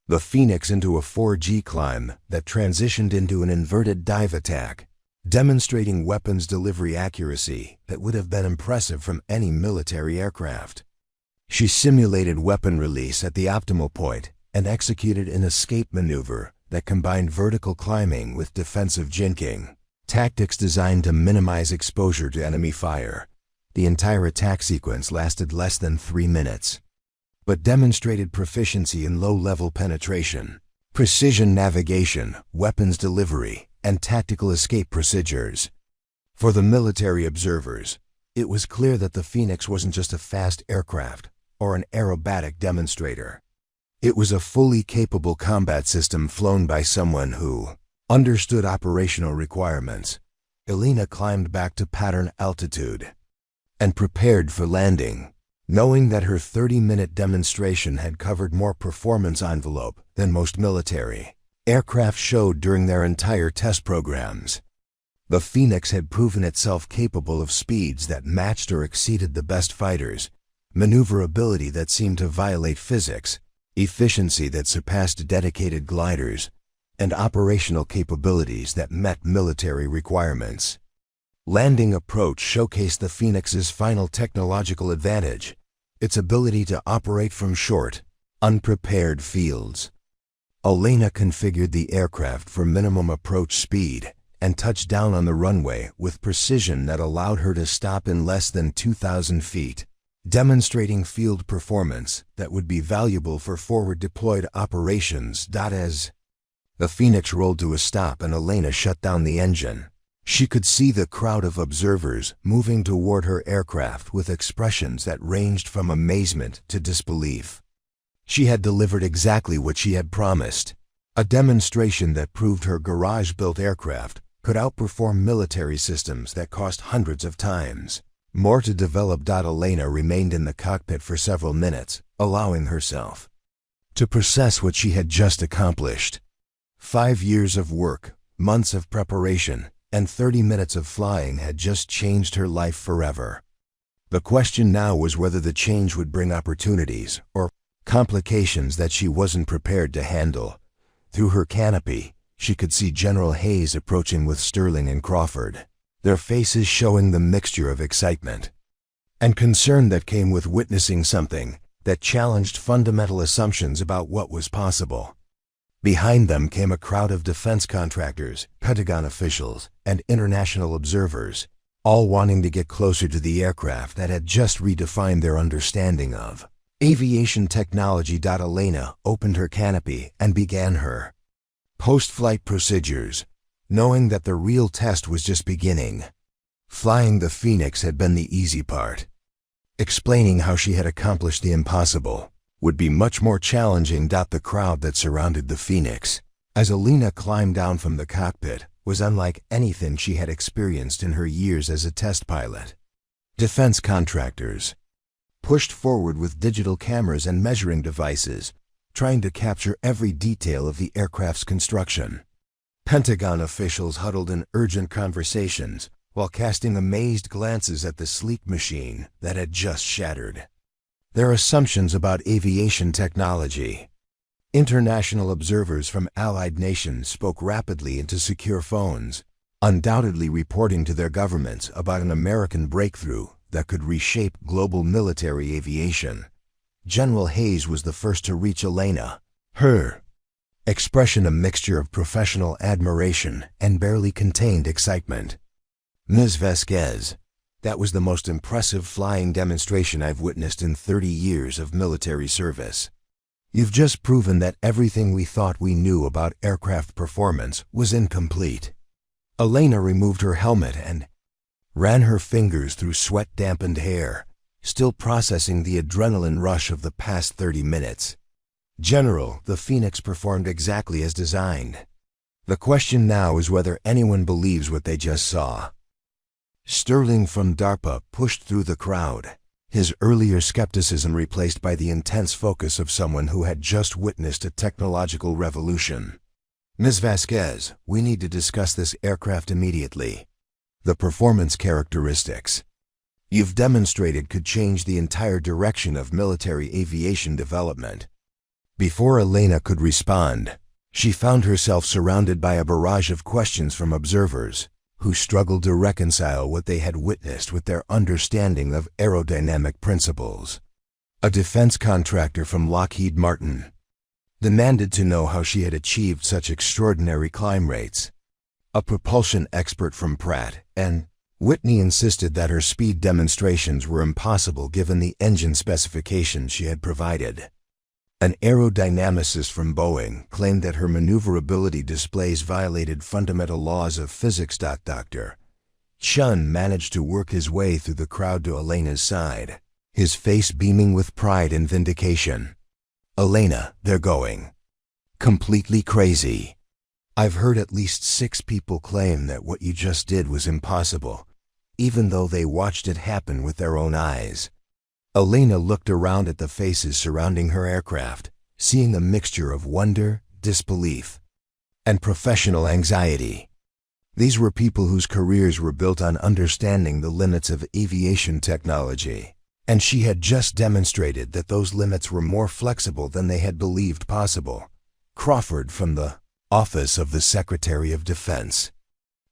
Speaker 1: the Phoenix into a 4G climb that transitioned into an inverted dive attack, demonstrating weapons delivery accuracy that would have been impressive from any military aircraft. She simulated weapon release at the optimal point and executed an escape maneuver that combined vertical climbing with defensive jinking, tactics designed to minimize exposure to enemy fire. The entire attack sequence lasted less than 3 minutes, but demonstrated proficiency in low-level penetration, precision navigation, weapons delivery, and tactical escape procedures. For the military observers, it was clear that the Phoenix wasn't just a fast aircraft or an aerobatic demonstrator. It was a fully capable combat system flown by someone who understood operational requirements. Elena climbed back to pattern altitude and prepared for landing, knowing that her 30-minute demonstration had covered more performance envelope than most military aircraft showed during their entire test programs. The Phoenix had proven itself capable of speeds that matched or exceeded the best fighters, maneuverability that seemed to violate physics, efficiency that surpassed dedicated gliders, and operational capabilities that met military requirements. Landing approach showcased the Phoenix's final technological advantage, its ability to operate from short, unprepared fields. Elena configured the aircraft for minimum approach speed and touched down on the runway with precision that allowed her to stop in less than 2,000 feet, demonstrating field performance that would be valuable for forward-deployed operations. As the Phoenix rolled to a stop and Elena shut down the engine, she could see the crowd of observers moving toward her aircraft with expressions that ranged from amazement to disbelief. She had delivered exactly what she had promised, a demonstration that proved her garage-built aircraft could outperform military systems that cost hundreds of times more to develop. Elena remained in the cockpit for several minutes, allowing herself to process what she had just accomplished. 5 years of work, months of preparation, and 30 minutes of flying had just changed her life forever. The question now was whether the change would bring opportunities or complications that she wasn't prepared to handle. Through her canopy, she could see General Hayes approaching with Sterling and Crawford, their faces showing the mixture of excitement and concern that came with witnessing something that challenged fundamental assumptions about what was possible. Behind them came a crowd of defense contractors, Pentagon officials, and international observers, all wanting to get closer to the aircraft that had just redefined their understanding of aviation technology. Elena opened her canopy and began her post-flight procedures, knowing that the real test was just beginning. Flying the Phoenix had been the easy part. Explaining how she had accomplished the impossible would be much more challenging. The crowd that surrounded the Phoenix, as Elena climbed down from the cockpit, was unlike anything she had experienced in her years as a test pilot. Defense contractors pushed forward with digital cameras and measuring devices, trying to capture every detail of the aircraft's construction. Pentagon officials huddled in urgent conversations while casting amazed glances at the sleek machine that had just shattered their assumptions about aviation technology. International observers from allied nations spoke rapidly into secure phones, undoubtedly reporting to their governments about an American breakthrough that could reshape global military aviation. General Hayes was the first to reach Elena, her expression a mixture of professional admiration and barely contained excitement. "Ms. Vasquez, that was the most impressive flying demonstration I've witnessed in 30 years of military service. You've just proven that everything we thought we knew about aircraft performance was incomplete." Elena removed her helmet and ran her fingers through sweat-dampened hair, still processing the adrenaline rush of the past 30 minutes. "General, the Phoenix performed exactly as designed. The question now is whether anyone believes what they just saw." Sterling from DARPA pushed through the crowd, his earlier skepticism replaced by the intense focus of someone who had just witnessed a technological revolution. "Ms. Vasquez, we need to discuss this aircraft immediately. The performance characteristics you've demonstrated could change the entire direction of military aviation development." Before Elena could respond, she found herself surrounded by a barrage of questions from observers who struggled to reconcile what they had witnessed with their understanding of aerodynamic principles. A defense contractor from Lockheed Martin demanded to know how she had achieved such extraordinary climb rates. A propulsion expert from Pratt and Whitney insisted that her speed demonstrations were impossible given the engine specifications she had provided. An aerodynamicist from Boeing claimed that her maneuverability displays violated fundamental laws of physics. Dr. Chun managed to work his way through the crowd to Elena's side, his face beaming with pride and vindication. "Elena, they're going completely crazy. I've heard at least 6 people claim that what you just did was impossible, even though they watched it happen with their own eyes." Elena looked around at the faces surrounding her aircraft, seeing a mixture of wonder, disbelief, and professional anxiety. These were people whose careers were built on understanding the limits of aviation technology, and she had just demonstrated that those limits were more flexible than they had believed possible. Crawford, from the Office of the Secretary of Defense,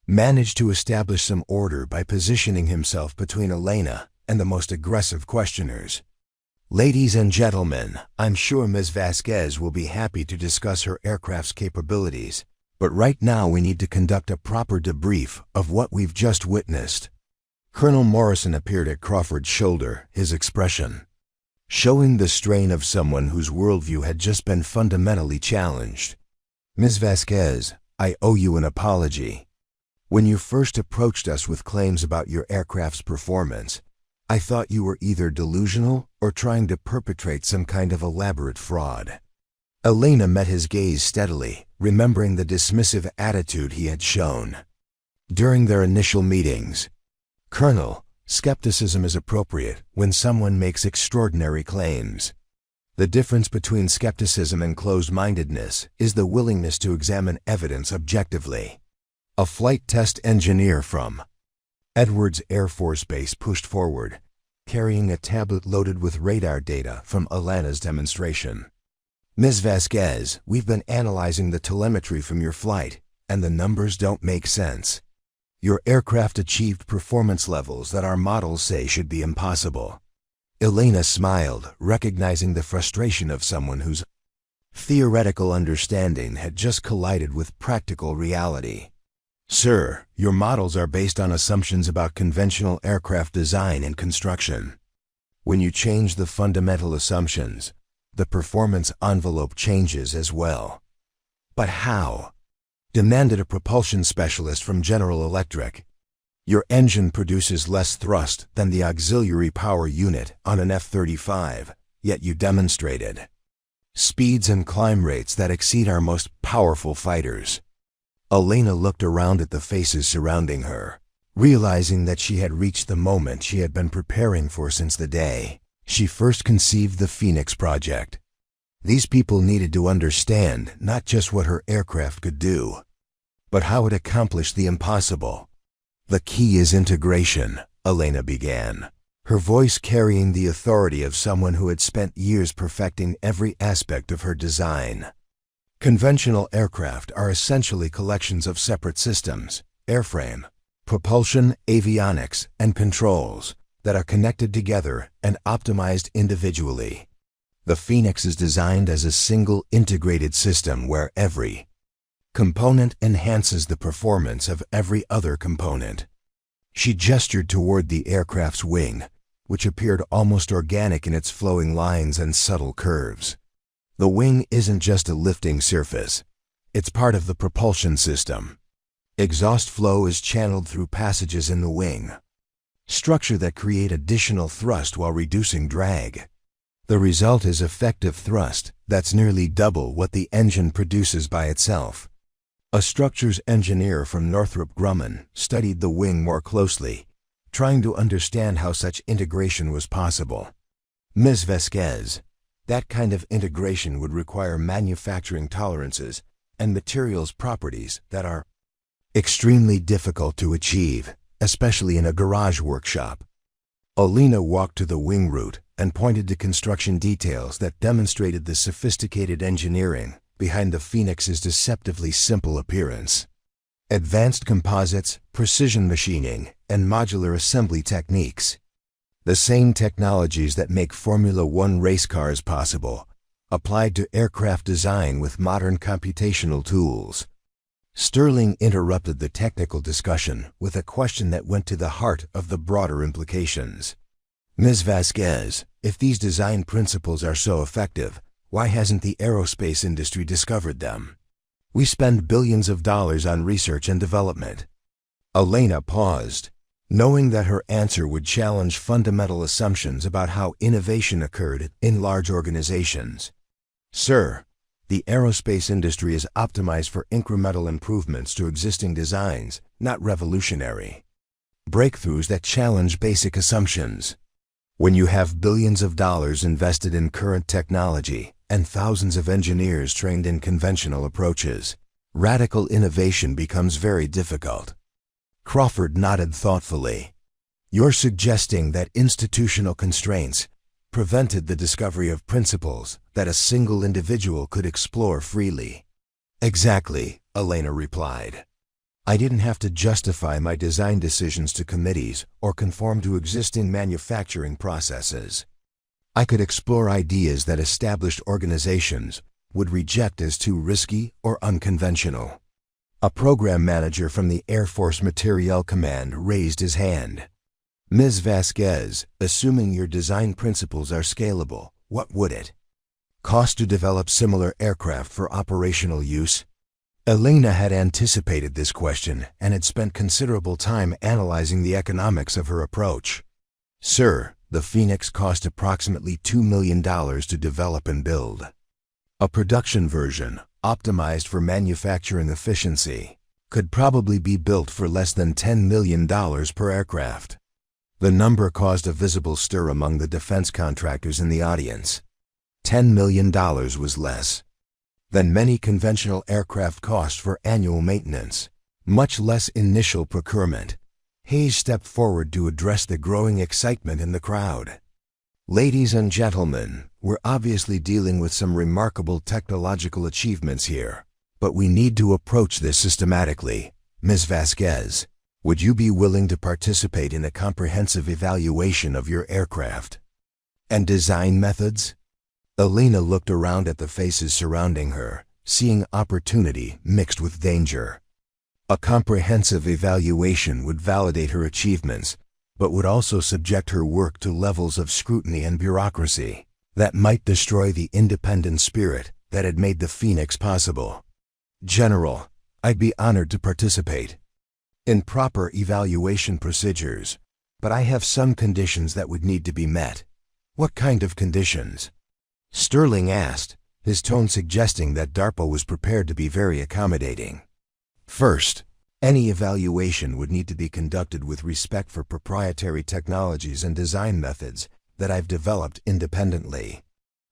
Speaker 1: managed to establish some order by positioning himself between Elena and the most aggressive questioners. "Ladies and gentlemen, I'm sure Ms. Vasquez will be happy to discuss her aircraft's capabilities, but right now we need to conduct a proper debrief of what we've just witnessed." Colonel Morrison appeared at Crawford's shoulder, his expression showing the strain of someone whose worldview had just been fundamentally challenged. "Ms. Vasquez, I owe you an apology. When you first approached us with claims about your aircraft's performance, I thought you were either delusional or trying to perpetrate some kind of elaborate fraud." Elena met his gaze steadily, remembering the dismissive attitude he had shown during their initial meetings. "Colonel, skepticism is appropriate when someone makes extraordinary claims. The difference between skepticism and closed-mindedness is the willingness to examine evidence objectively." A flight test engineer from Edwards Air Force Base pushed forward, carrying a tablet loaded with radar data from Elena's demonstration. "Ms. Vasquez, we've been analyzing the telemetry from your flight, and the numbers don't make sense. Your aircraft achieved performance levels that our models say should be impossible." Elena smiled, recognizing the frustration of someone whose theoretical understanding had just collided with practical reality. "Sir, your models are based on assumptions about conventional aircraft design and construction. When you change the fundamental assumptions, the performance envelope changes as well." "But how?" demanded a propulsion specialist from General Electric. "Your engine produces less thrust than the auxiliary power unit on an F-35, yet you demonstrated speeds and climb rates that exceed our most powerful fighters." Elena looked around at the faces surrounding her, realizing that she had reached the moment she had been preparing for since the day she first conceived the Phoenix project. These people needed to understand not just what her aircraft could do, but how it accomplished the impossible. "The key is integration," Elena began, her voice carrying the authority of someone who had spent years perfecting every aspect of her design. "Conventional aircraft are essentially collections of separate systems, airframe, propulsion, avionics, and controls that are connected together and optimized individually. The Phoenix is designed as a single integrated system where every component enhances the performance of every other component." She gestured toward the aircraft's wing, which appeared almost organic in its flowing lines and subtle curves. "The wing isn't just a lifting surface. It's part of the propulsion system. Exhaust flow is channeled through passages in the wing structure that create additional thrust while reducing drag. The result is effective thrust that's nearly double what the engine produces by itself." A structures engineer from Northrop Grumman studied the wing more closely, trying to understand how such integration was possible. "Ms. Vasquez, that kind of integration would require manufacturing tolerances and materials properties that are extremely difficult to achieve, especially in a garage workshop." Elena walked to the wing root and pointed to construction details that demonstrated the sophisticated engineering behind the Phoenix's deceptively simple appearance. Advanced composites, precision machining, and modular assembly techniques. The same technologies that make Formula One race cars possible, applied to aircraft design with modern computational tools. Sterling interrupted the technical discussion with a question that went to the heart of the broader implications. Ms. Vasquez, if these design principles are so effective, why hasn't the aerospace industry discovered them? We spend billions of dollars on research and development. Elena paused, knowing that her answer would challenge fundamental assumptions about how innovation occurred in large organizations. Sir, the aerospace industry is optimized for incremental improvements to existing designs, not revolutionary breakthroughs that challenge basic assumptions. When you have billions of dollars invested in current technology and thousands of engineers trained in conventional approaches, radical innovation becomes very difficult. Crawford nodded thoughtfully. You're suggesting that institutional constraints prevented the discovery of principles that a single individual could explore freely. Exactly, Elena replied. I didn't have to justify my design decisions to committees or conform to existing manufacturing processes. I could explore ideas that established organizations would reject as too risky or unconventional. A program manager from the Air Force Materiel Command raised his hand. Ms. Vasquez, assuming your design principles are scalable, what would it cost to develop similar aircraft for operational use? Elena had anticipated this question and had spent considerable time analyzing the economics of her approach. Sir, the Phoenix cost approximately $2 million to develop and build. A production version, optimized for manufacturing efficiency, could probably be built for less than $10 million per aircraft. The number caused a visible stir among the defense contractors in the audience. $10 million was less than many conventional aircraft cost for annual maintenance, much less initial procurement. Hayes stepped forward to address the growing excitement in the crowd. Ladies and gentlemen, we're obviously dealing with some remarkable technological achievements here, but we need to approach this systematically. Ms. Vasquez, would you be willing to participate in a comprehensive evaluation of your aircraft and design methods? Elena looked around at the faces surrounding her, seeing opportunity mixed with danger. A comprehensive evaluation would validate her achievements, but would also subject her work to levels of scrutiny and bureaucracy that might destroy the independent spirit that had made the Phoenix possible. General, I'd be honored to participate in proper evaluation procedures, but I have some conditions that would need to be met. What kind of conditions? Sterling asked, his tone suggesting that DARPA was prepared to be very accommodating. First, any evaluation would need to be conducted with respect for proprietary technologies and design methods that I've developed independently.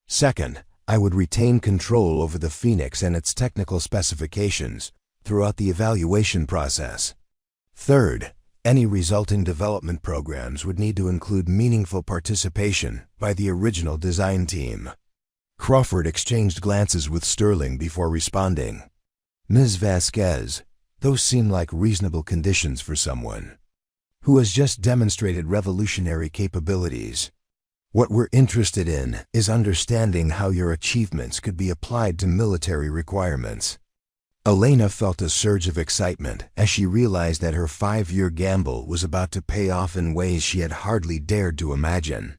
Speaker 1: Second, I would retain control over the Phoenix and its technical specifications throughout the evaluation process. Third, any resulting development programs would need to include meaningful participation by the original design team. Crawford exchanged glances with Sterling before responding. Ms. Vasquez, those seem like reasonable conditions for someone who has just demonstrated revolutionary capabilities. What we're interested in is understanding how your achievements could be applied to military requirements. Elena felt a surge of excitement as she realized that her 5-year gamble was about to pay off in ways she had hardly dared to imagine.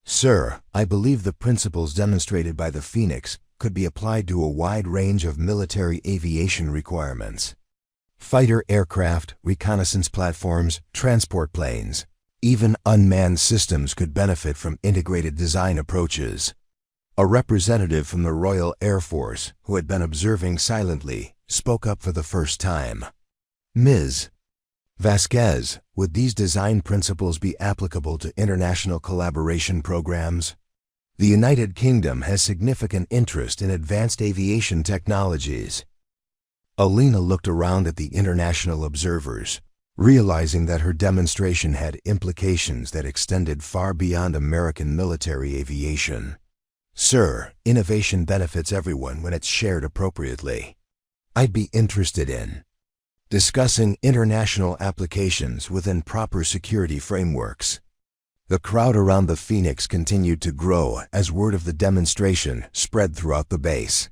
Speaker 1: Sir, I believe the principles demonstrated by the Phoenix could be applied to a wide range of military aviation requirements. Fighter aircraft, reconnaissance platforms, transport planes, even unmanned systems could benefit from integrated design approaches. A representative from the Royal Air Force, who had been observing silently, spoke up for the first time. Ms. Vasquez, would these design principles be applicable to international collaboration programs? The United Kingdom has significant interest in advanced aviation technologies. Elena looked around at the international observers, realizing that her demonstration had implications that extended far beyond American military aviation. "Sir, innovation benefits everyone when it's shared appropriately. I'd be interested in discussing international applications within proper security frameworks." The crowd around the Phoenix continued to grow as word of the demonstration spread throughout the base.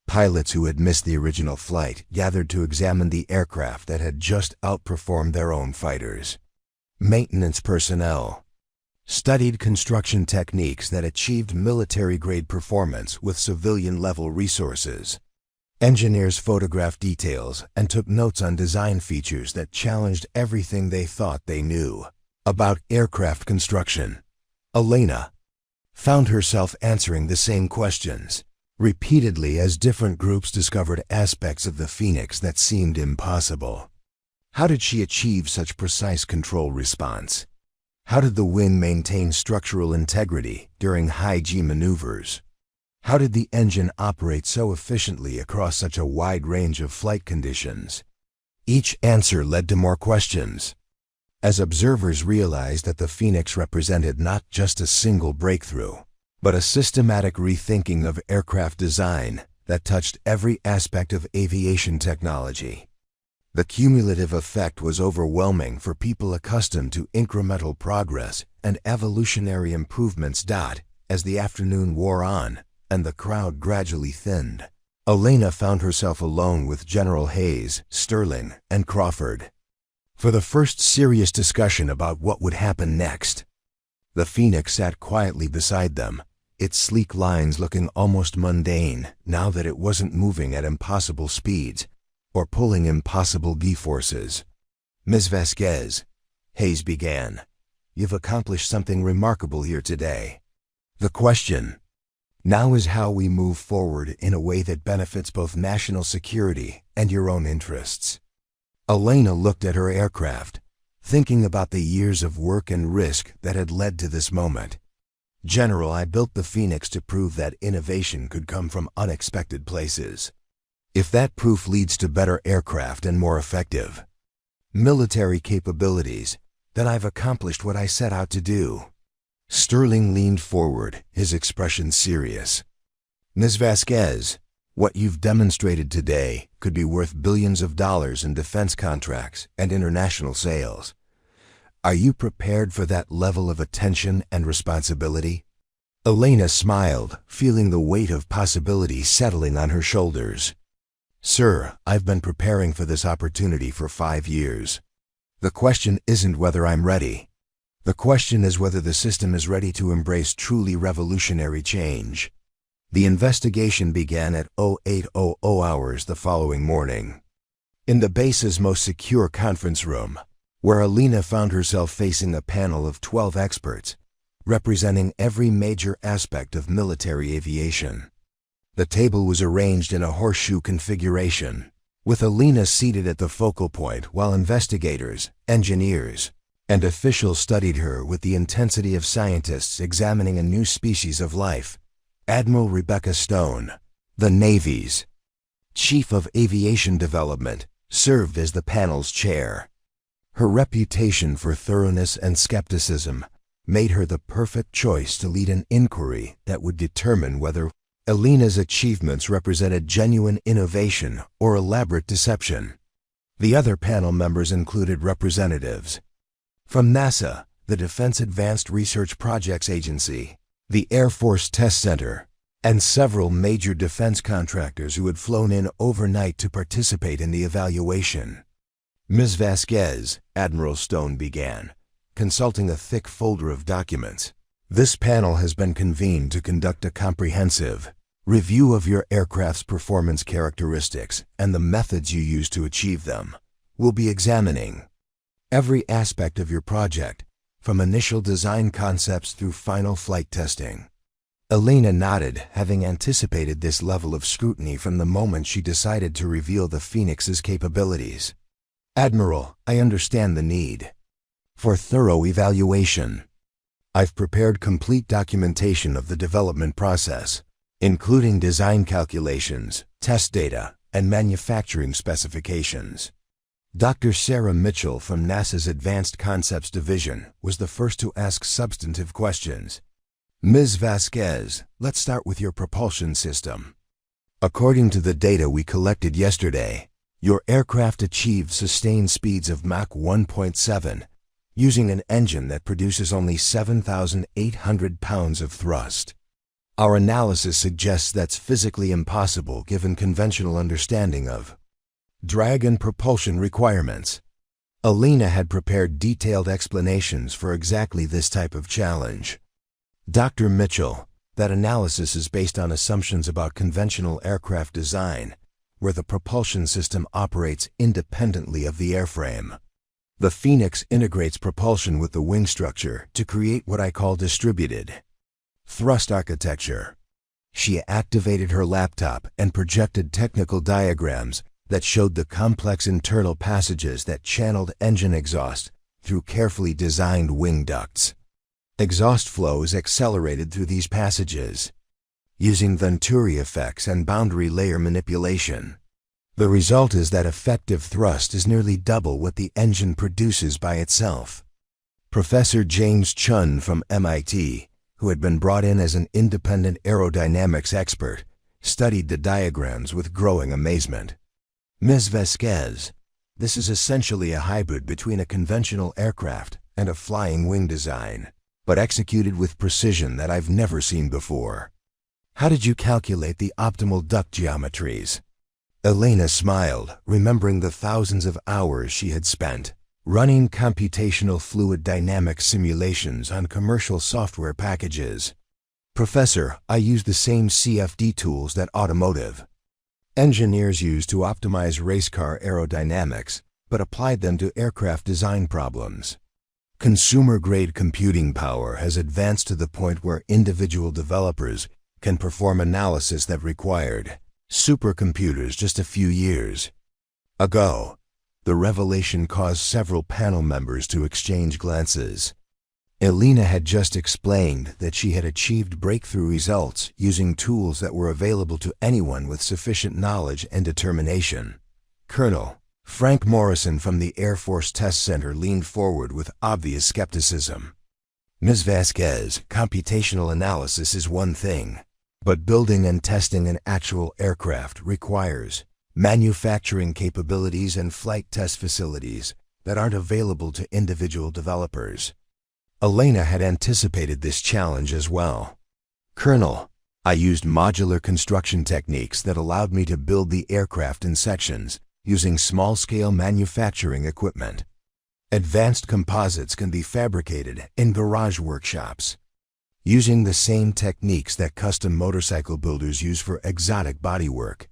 Speaker 1: Pilots who had missed the original flight gathered to examine the aircraft that had just outperformed their own fighters. Maintenance personnel studied construction techniques that achieved military-grade performance with civilian-level resources. Engineers photographed details and took notes on design features that challenged everything they thought they knew about aircraft construction. Elena found herself answering the same questions repeatedly as different groups discovered aspects of the Phoenix that seemed impossible. How did she achieve such precise control response? How did the wing maintain structural integrity during high-G maneuvers? How did the engine operate so efficiently across such a wide range of flight conditions? Each answer led to more questions. As observers realized that the Phoenix represented not just a single breakthrough, but a systematic rethinking of aircraft design that touched every aspect of aviation technology. The cumulative effect was overwhelming for people accustomed to incremental progress and evolutionary improvements. As the afternoon wore on and the crowd gradually thinned, Elena found herself alone with General Hayes, Sterling, and Crawford for the first serious discussion about what would happen next. The Phoenix sat quietly beside them, its sleek lines looking almost mundane now that it wasn't moving at impossible speeds or pulling impossible G-forces. "Ms. Vasquez," Hayes began, "you've accomplished something remarkable here today. The question now is how we move forward in a way that benefits both national security and your own interests." Elena looked at her aircraft, thinking about the years of work and risk that had led to this moment. "General, I built the Phoenix to prove that innovation could come from unexpected places. If that proof leads to better aircraft and more effective military capabilities, then I've accomplished what I set out to do." Sterling leaned forward, his expression serious. "Ms. Vasquez, what you've demonstrated today could be worth billions of dollars in defense contracts and international sales. Are you prepared for that level of attention and responsibility?" Elena smiled, feeling the weight of possibility settling on her shoulders. "Sir, I've been preparing for this opportunity for 5 years. The question isn't whether I'm ready. The question is whether the system is ready to embrace truly revolutionary change." The investigation began at 0800 hours the following morning. In the base's most secure conference room, where Elena found herself facing a panel of 12 experts, representing every major aspect of military aviation. The table was arranged in a horseshoe configuration, with Elena seated at the focal point while investigators, engineers, and officials studied her with the intensity of scientists examining a new species of life. Admiral Rebecca Stone, the Navy's Chief of Aviation Development, served as the panel's chair. Her reputation for thoroughness and skepticism made her the perfect choice to lead an inquiry that would determine whether Elena's achievements represented genuine innovation or elaborate deception. The other panel members included representatives from NASA, the Defense Advanced Research Projects Agency, the Air Force Test Center, and several major defense contractors who had flown in overnight to participate in the evaluation. "Ms. Vasquez," Admiral Stone began, consulting a thick folder of documents, "this panel has been convened to conduct a comprehensive review of your aircraft's performance characteristics and the methods you use to achieve them. We'll be examining every aspect of your project, from initial design concepts through final flight testing." Elena nodded, having anticipated this level of scrutiny from the moment she decided to reveal the Phoenix's capabilities. "Admiral, I understand the need for thorough evaluation. I've prepared complete documentation of the development process, including design calculations, test data, and manufacturing specifications. Dr. Sarah Mitchell from NASA's Advanced Concepts Division was the first to ask substantive questions. Ms. Vasquez, let's start with your propulsion system. According to the data we collected yesterday, your aircraft achieved sustained speeds of Mach 1.7, using an engine that produces only 7,800 pounds of thrust. Our analysis suggests that's physically impossible given conventional understanding of drag and propulsion requirements. Elena had prepared detailed explanations for exactly this type of challenge. Dr. Mitchell, that analysis is based on assumptions about conventional aircraft design, where the propulsion system operates independently of the airframe. The Phoenix integrates propulsion with the wing structure to create what I call distributed thrust architecture. She activated her laptop and projected technical diagrams that showed the complex internal passages that channeled engine exhaust through carefully designed wing ducts. Exhaust flow is accelerated through these passages, using Venturi effects and boundary layer manipulation. The result is that effective thrust is nearly double what the engine produces by itself. Professor James Chun from MIT, who had been brought in as an independent aerodynamics expert, studied the diagrams with growing amazement. Ms. Vasquez, this is essentially a hybrid between a conventional aircraft and a flying wing design, but executed with precision that I've never seen before. How did you calculate the optimal duct geometries? Elena smiled, remembering the thousands of hours she had spent running computational fluid dynamics simulations on commercial software packages. Professor, I used the same CFD tools that automotive engineers use to optimize race car aerodynamics, but applied them to aircraft design problems. Consumer-grade computing power has advanced to the point where individual developers can perform analysis that required supercomputers just a few years ago. The revelation caused several panel members to exchange glances. Elena had just explained that she had achieved breakthrough results using tools that were available to anyone with sufficient knowledge and determination. Colonel Frank Morrison from the Air Force Test Center leaned forward with obvious skepticism. Ms. Vasquez, computational analysis is one thing, but building and testing an actual aircraft requires manufacturing capabilities and flight test facilities that aren't available to individual developers. Elena had anticipated this challenge as well. Colonel, I used modular construction techniques that allowed me to build the aircraft in sections using small-scale manufacturing equipment. Advanced composites can be fabricated in garage workshops, using the same techniques that custom motorcycle builders use for exotic bodywork.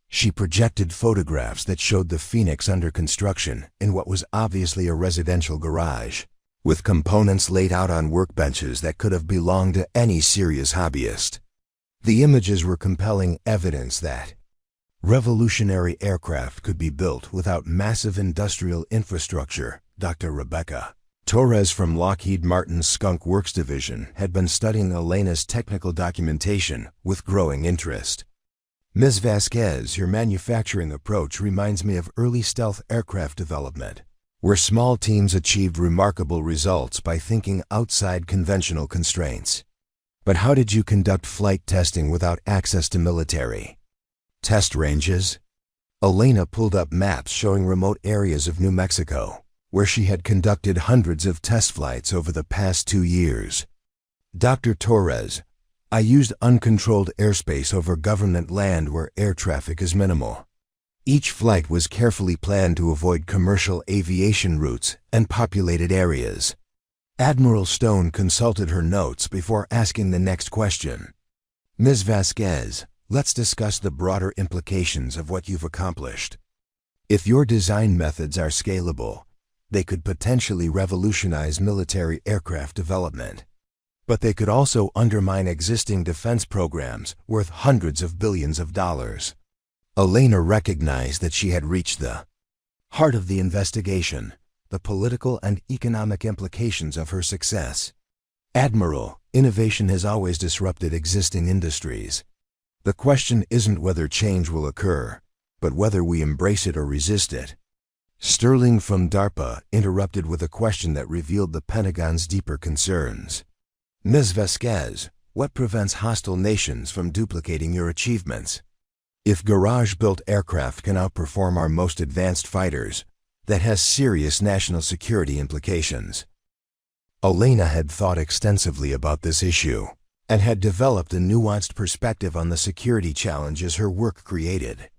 Speaker 1: She projected photographs that showed the Phoenix under construction in what was obviously a residential garage, with components laid out on workbenches that could have belonged to any serious hobbyist. The images were compelling evidence that revolutionary aircraft could be built without massive industrial infrastructure. Dr. Rebecca Torres from Lockheed Martin's Skunk Works division had been studying Elena's technical documentation with growing interest. Ms. Vasquez, your manufacturing approach reminds me of early stealth aircraft development, where small teams achieved remarkable results by thinking outside conventional constraints. But how did you conduct flight testing without access to military test ranges? Elena pulled up maps showing remote areas of New Mexico, where she had conducted hundreds of test flights over the past 2 years. Dr. Torres, I used uncontrolled airspace over government land where air traffic is minimal. Each flight was carefully planned to avoid commercial aviation routes and populated areas. Admiral Stone consulted her notes before asking the next question. Ms. Vasquez, let's discuss the broader implications of what you've accomplished. If your design methods are scalable, they could potentially revolutionize military aircraft development. But they could also undermine existing defense programs worth hundreds of billions of dollars. Elena recognized that she had reached the heart of the investigation, the political and economic implications of her success. Admiral, innovation has always disrupted existing industries. The question isn't whether change will occur, but whether we embrace it or resist it. Sterling from DARPA interrupted with a question that revealed the Pentagon's deeper concerns. Ms. Vasquez, what prevents hostile nations from duplicating your achievements? If garage-built aircraft can outperform our most advanced fighters, that has serious national security implications. Elena had thought extensively about this issue and had developed a nuanced perspective on the security challenges her work created.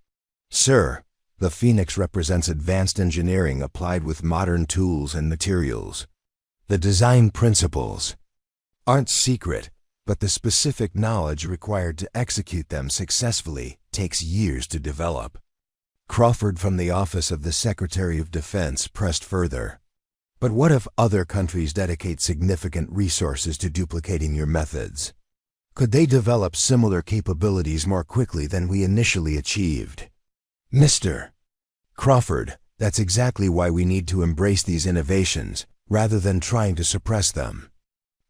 Speaker 1: Sir, the Phoenix represents advanced engineering applied with modern tools and materials. The design principles aren't secret, but the specific knowledge required to execute them successfully takes years to develop. Crawford from the Office of the Secretary of Defense pressed further. But what if other countries dedicate significant resources to duplicating your methods? Could they develop similar capabilities more quickly than we initially achieved? Mr. Crawford, that's exactly why we need to embrace these innovations, rather than trying to suppress them.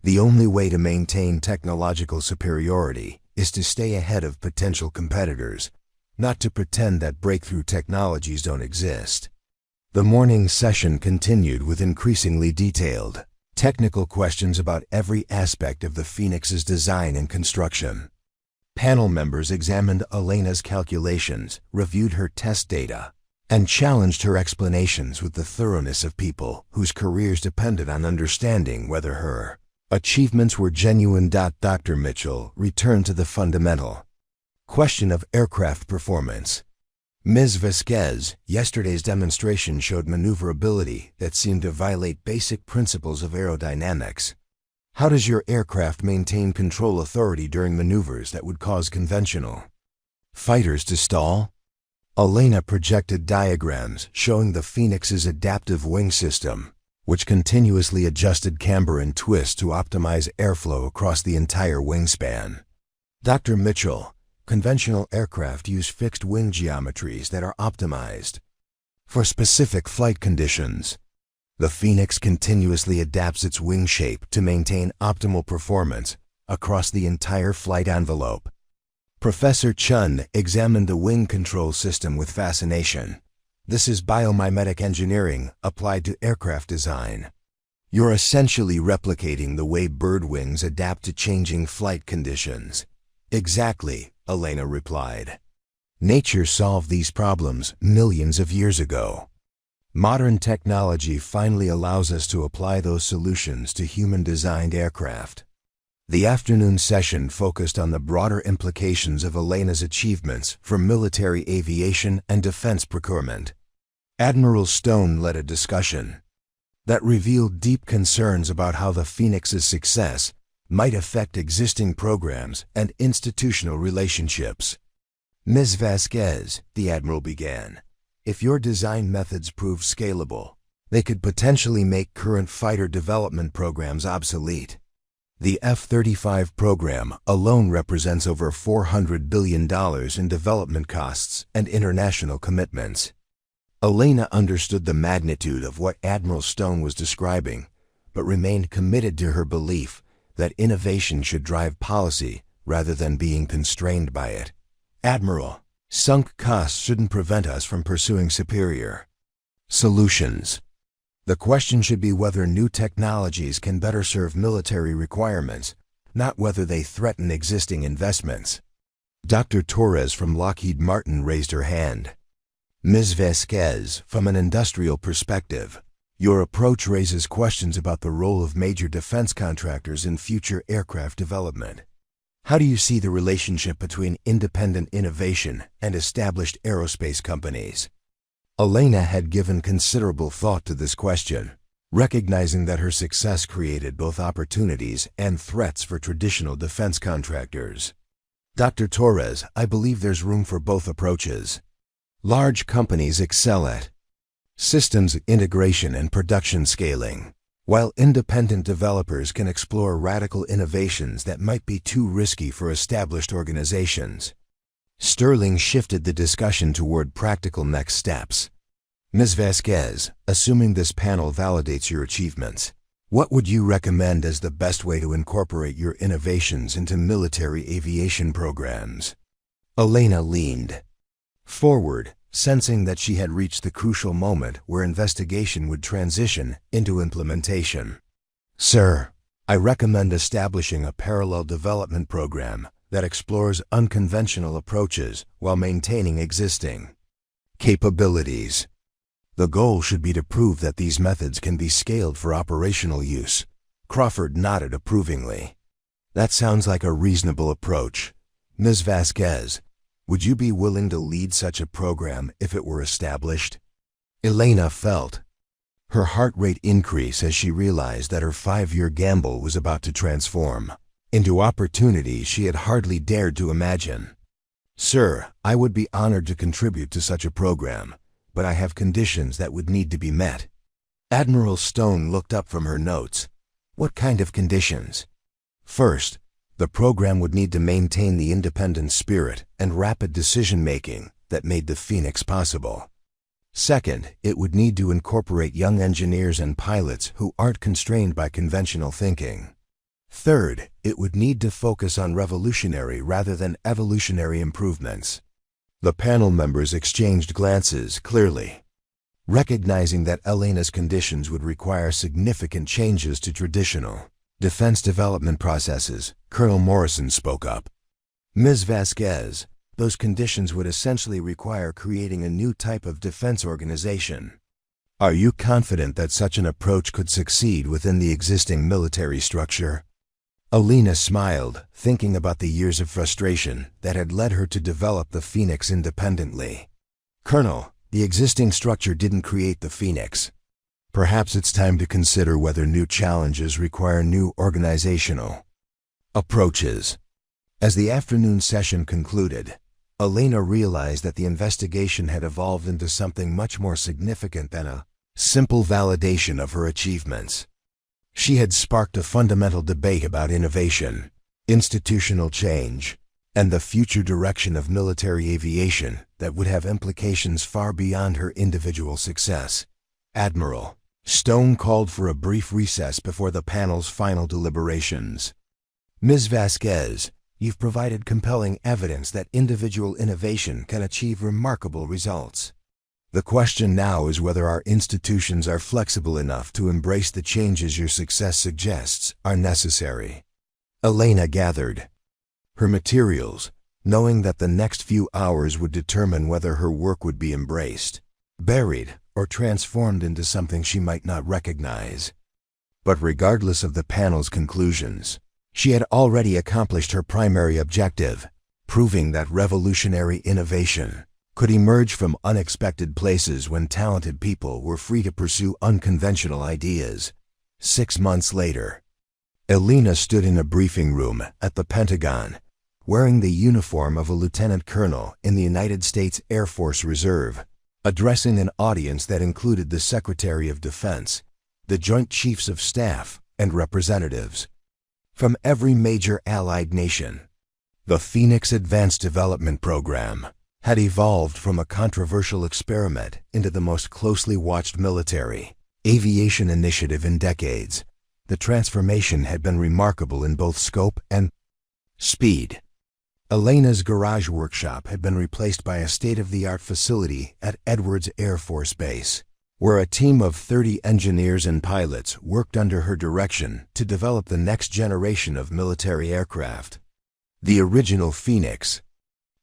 Speaker 1: The only way to maintain technological superiority is to stay ahead of potential competitors, not to pretend that breakthrough technologies don't exist. The morning session continued with increasingly detailed, technical questions about every aspect of the Phoenix's design and construction. Panel members examined Elena's calculations, reviewed her test data, and challenged her explanations with the thoroughness of people whose careers depended on understanding whether her achievements were genuine. Dr. Mitchell returned to the fundamental question of aircraft performance. Ms. Vasquez, yesterday's demonstration showed maneuverability that seemed to violate basic principles of aerodynamics. How does your aircraft maintain control authority during maneuvers that would cause conventional fighters to stall? Elena projected diagrams showing the Phoenix's adaptive wing system, which continuously adjusted camber and twist to optimize airflow across the entire wingspan. Dr. Mitchell, conventional aircraft use fixed wing geometries that are optimized for specific flight conditions. The Phoenix continuously adapts its wing shape to maintain optimal performance across the entire flight envelope. Professor Chun examined the wing control system with fascination. This is biomimetic engineering applied to aircraft design. You're essentially replicating the way bird wings adapt to changing flight conditions. Exactly, Elena replied. Nature solved these problems millions of years ago. Modern technology finally allows us to apply those solutions to human-designed aircraft. The afternoon session focused on the broader implications of Elena's achievements for military aviation and defense procurement. Admiral Stone led a discussion that revealed deep concerns about how the Phoenix's success might affect existing programs and institutional relationships. Ms. Vasquez, the Admiral began, if your design methods prove scalable, they could potentially make current fighter development programs obsolete. The F-35 program alone represents over $400 billion in development costs and international commitments. Elena understood the magnitude of what Admiral Stone was describing, but remained committed to her belief that innovation should drive policy rather than being constrained by it. Admiral, sunk costs shouldn't prevent us from pursuing superior solutions. The question should be whether new technologies can better serve military requirements, not whether they threaten existing investments. Dr. Torres from Lockheed Martin raised her hand. Ms. Vasquez, from an industrial perspective, your approach raises questions about the role of major defense contractors in future aircraft development. How do you see the relationship between independent innovation and established aerospace companies? Elena had given considerable thought to this question, recognizing that her success created both opportunities and threats for traditional defense contractors. Dr. Torres, I believe there's room for both approaches. Large companies excel at systems integration and production scaling, while independent developers can explore radical innovations that might be too risky for established organizations. Sterling shifted the discussion toward practical next steps. Ms. Vasquez, assuming this panel validates your achievements, what would you recommend as the best way to incorporate your innovations into military aviation programs? Elena leaned forward, sensing that she had reached the crucial moment where investigation would transition into implementation. "Sir, I recommend establishing a parallel development program that explores unconventional approaches while maintaining existing capabilities. The goal should be to prove that these methods can be scaled for operational use." Crawford nodded approvingly. "That sounds like a reasonable approach. Ms. Vasquez, would you be willing to lead such a program if it were established?" Elena felt her heart rate increase as she realized that her 5-year gamble was about to transform into opportunity she had hardly dared to imagine. "Sir, I would be honored to contribute to such a program, but I have conditions that would need to be met." Admiral Stone looked up from her notes. "What kind of conditions?" "First, the program would need to maintain the independent spirit and rapid decision-making that made the Phoenix possible. Second, it would need to incorporate young engineers and pilots who aren't constrained by conventional thinking. Third, it would need to focus on revolutionary rather than evolutionary improvements." The panel members exchanged glances clearly. Recognizing that Elena's conditions would require significant changes to traditional defense development processes, Colonel Morrison spoke up. "Ms. Vasquez, those conditions would essentially require creating a new type of defense organization. Are you confident that such an approach could succeed within the existing military structure?" Elena smiled, thinking about the years of frustration that had led her to develop the Phoenix independently. "Colonel, the existing structure didn't create the Phoenix. Perhaps it's time to consider whether new challenges require new organizational approaches." As the afternoon session concluded, Elena realized that the investigation had evolved into something much more significant than a simple validation of her achievements. She had sparked a fundamental debate about innovation, institutional change, and the future direction of military aviation that would have implications far beyond her individual success. Admiral Stone called for a brief recess before the panel's final deliberations. "Ms. Vasquez, you've provided compelling evidence that individual innovation can achieve remarkable results. The question now is whether our institutions are flexible enough to embrace the changes your success suggests are necessary." Elena gathered her materials, knowing that the next few hours would determine whether her work would be embraced, buried, or transformed into something she might not recognize. But regardless of the panel's conclusions, she had already accomplished her primary objective, proving that revolutionary innovation could emerge from unexpected places when talented people were free to pursue unconventional ideas. 6 months later, Elena stood in a briefing room at the Pentagon, wearing the uniform of a lieutenant colonel in the United States Air Force Reserve, addressing an audience that included the Secretary of Defense, the Joint Chiefs of Staff, and representatives from every major allied nation. The Phoenix Advanced Development Program had evolved from a controversial experiment into the most closely watched military aviation initiative in decades. The transformation had been remarkable in both scope and speed. Elena's garage workshop had been replaced by a state-of-the-art facility at Edwards Air Force Base, where a team of 30 engineers and pilots worked under her direction to develop the next generation of military aircraft. The original Phoenix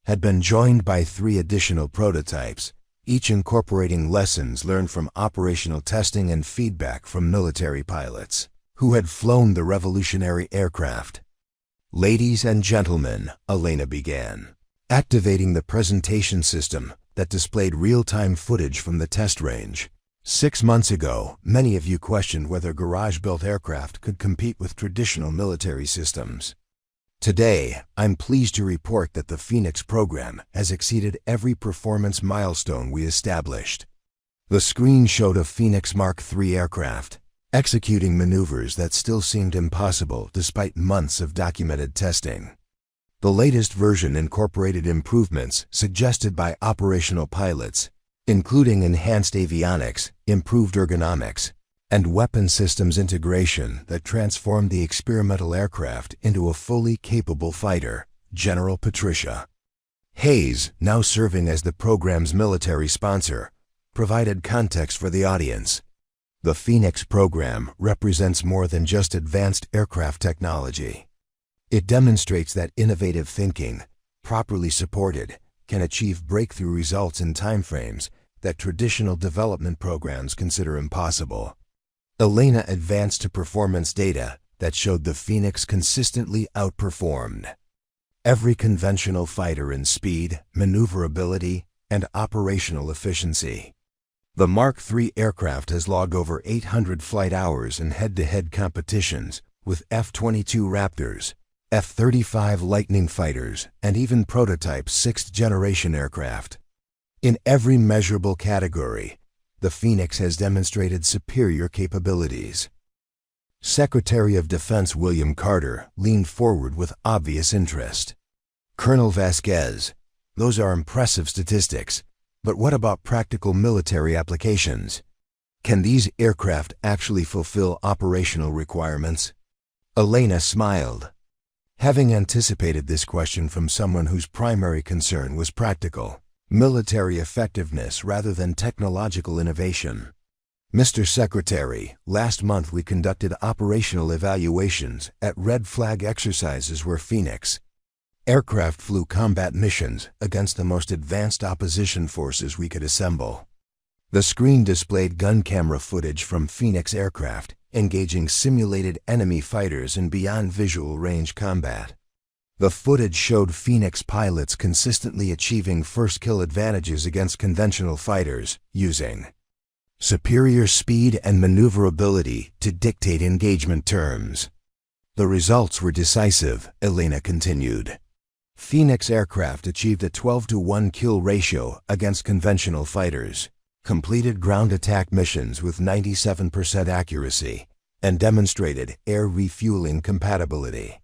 Speaker 1: had been joined by 3 additional prototypes, each incorporating lessons learned from operational testing and feedback from military pilots who had flown the revolutionary aircraft. "Ladies and gentlemen," Elena began, activating the presentation system that displayed real-time footage from the test range. 6 months ago, many of you questioned whether garage-built aircraft could compete with traditional military systems. Today, I'm pleased to report that the Phoenix program has exceeded every performance milestone we established. The screen showed a Phoenix Mark III aircraft executing maneuvers that still seemed impossible despite months of documented testing. The latest version incorporated improvements suggested by operational pilots, including enhanced avionics, improved ergonomics, and weapon systems integration that transformed the experimental aircraft into a fully capable fighter. General Patricia Hayes, now serving as the program's military sponsor, provided context for the audience. The Phoenix program represents more than just advanced aircraft technology. It demonstrates that innovative thinking, properly supported, can achieve breakthrough results in timeframes that traditional development programs consider impossible. Elena advanced to performance data that showed the Phoenix consistently outperformed every conventional fighter in speed, maneuverability, and operational efficiency. The Mark III aircraft has logged over 800 flight hours in head-to-head competitions with F-22 Raptors, F-35 Lightning fighters, and even prototype 6th-generation aircraft. In every measurable category, the Phoenix has demonstrated superior capabilities. Secretary of Defense William Carter leaned forward with obvious interest. Colonel Vasquez, those are impressive statistics, but what about practical military applications? Can these aircraft actually fulfill operational requirements? Elena smiled. Having anticipated this question from someone whose primary concern was practical, military effectiveness rather than technological innovation. Mr. Secretary, last month we conducted operational evaluations at red flag exercises where Phoenix aircraft flew combat missions against the most advanced opposition forces we could assemble. The screen displayed gun camera footage from Phoenix aircraft engaging simulated enemy fighters in beyond visual range combat. The footage showed Phoenix pilots consistently achieving first kill advantages against conventional fighters using superior speed and maneuverability to dictate engagement terms. The results were decisive, Elena continued. Phoenix aircraft achieved a 12-to-1 kill ratio against conventional fighters, completed ground attack missions with 97% accuracy, and demonstrated air refueling compatibility.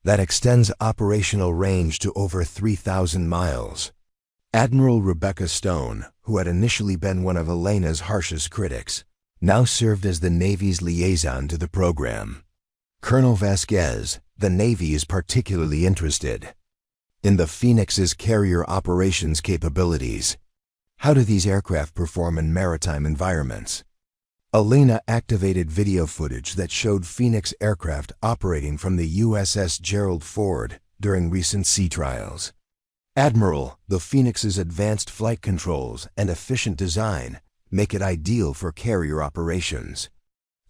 Speaker 1: That extends operational range to over 3,000 miles. Admiral Rebecca Stone, who had initially been one of Elena's harshest critics, now served as the Navy's liaison to the program. Colonel Vasquez, the Navy is particularly interested in the Phoenix's carrier operations capabilities. How do these aircraft perform in maritime environments? Elena activated video footage that showed Phoenix aircraft operating from the USS Gerald Ford during recent sea trials. Admiral, the Phoenix's advanced flight controls and efficient design make it ideal for carrier operations.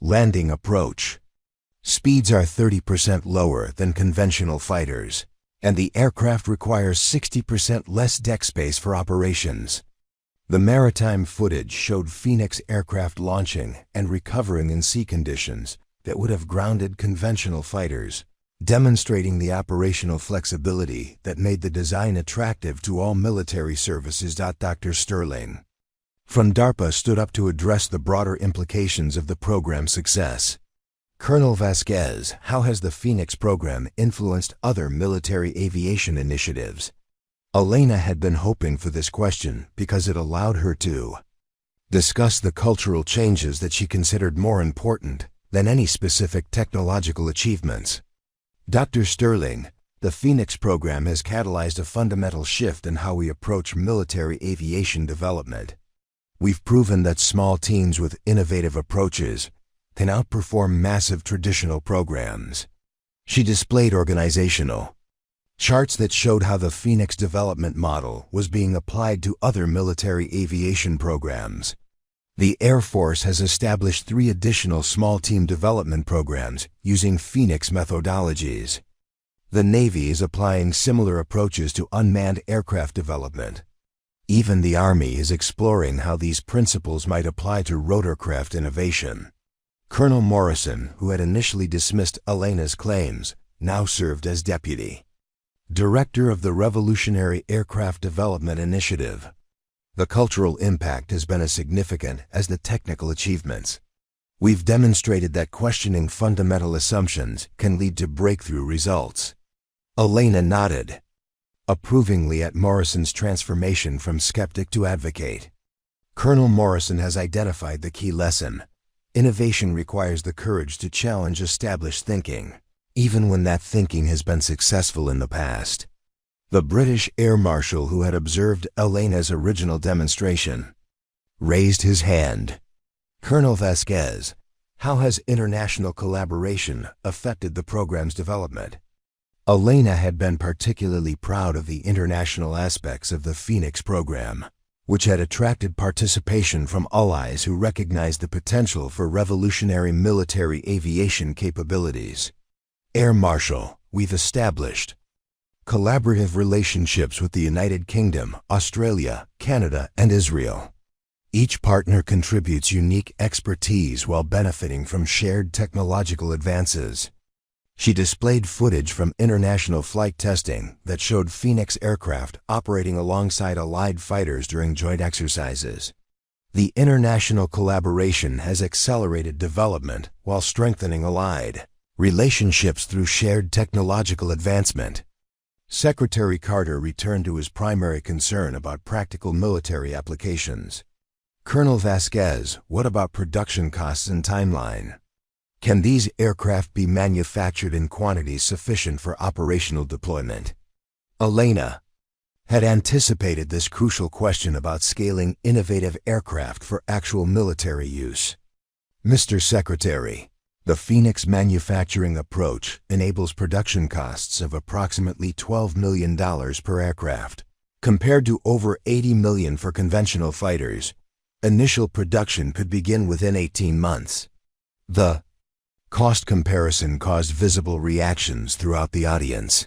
Speaker 1: Landing approach. Speeds are 30% lower than conventional fighters, and the aircraft requires 60% less deck space for operations. The maritime footage showed Phoenix aircraft launching and recovering in sea conditions that would have grounded conventional fighters, demonstrating the operational flexibility that made the design attractive to all military services. Dr. Sterling from DARPA stood up to address the broader implications of the program's success. Colonel Vasquez, how has the Phoenix program influenced other military aviation initiatives? Elena had been hoping for this question because it allowed her to discuss the cultural changes that she considered more important than any specific technological achievements. Dr. Sterling, the Phoenix program has catalyzed a fundamental shift in how we approach military aviation development. We've proven that small teams with innovative approaches can outperform massive traditional programs. She displayed organizational charts that showed how the Phoenix development model was being applied to other military aviation programs. The Air Force has established 3 additional small team development programs using Phoenix methodologies. The Navy is applying similar approaches to unmanned aircraft development. Even the Army is exploring how these principles might apply to rotorcraft innovation. Colonel Morrison, who had initially dismissed Elena's claims, now served as Deputy Director of the Revolutionary Aircraft Development Initiative. The cultural impact has been as significant as the technical achievements. We've demonstrated that questioning fundamental assumptions can lead to breakthrough results. Elena nodded approvingly at Morrison's transformation from skeptic to advocate. Colonel Morrison has identified the key lesson. Innovation requires the courage to challenge established thinking, even when that thinking has been successful in the past. The British air marshal who had observed Elena's original demonstration raised his hand. Colonel Vasquez, how has international collaboration affected the program's development? Elena had been particularly proud of the international aspects of the Phoenix program, which had attracted participation from allies who recognized the potential for revolutionary military aviation capabilities. Air Marshal, we've established collaborative relationships with the United Kingdom, Australia, Canada, and Israel. Each partner contributes unique expertise while benefiting from shared technological advances. She displayed footage from international flight testing that showed Phoenix aircraft operating alongside Allied fighters during joint exercises. The international collaboration has accelerated development while strengthening Allied relationships through shared technological advancement. Secretary Carter returned to his primary concern about practical military applications. Colonel Vasquez, what about production costs and timeline? Can these aircraft be manufactured in quantities sufficient for operational deployment? Elena had anticipated this crucial question about scaling innovative aircraft for actual military use. Mr. Secretary, the Phoenix manufacturing approach enables production costs of approximately $12 million per aircraft. Compared to over $80 million for conventional fighters, initial production could begin within 18 months. The cost comparison caused visible reactions throughout the audience.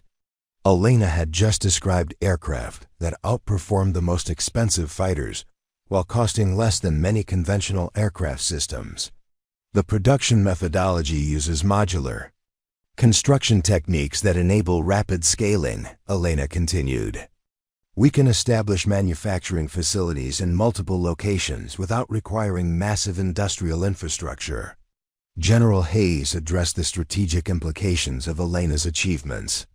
Speaker 1: Elena had just described aircraft that outperformed the most expensive fighters while costing less than many conventional aircraft systems. The production methodology uses modular construction techniques that enable rapid scaling, Elena continued. We can establish manufacturing facilities in multiple locations without requiring massive industrial infrastructure. General Hayes addressed the strategic implications of Elena's achievements.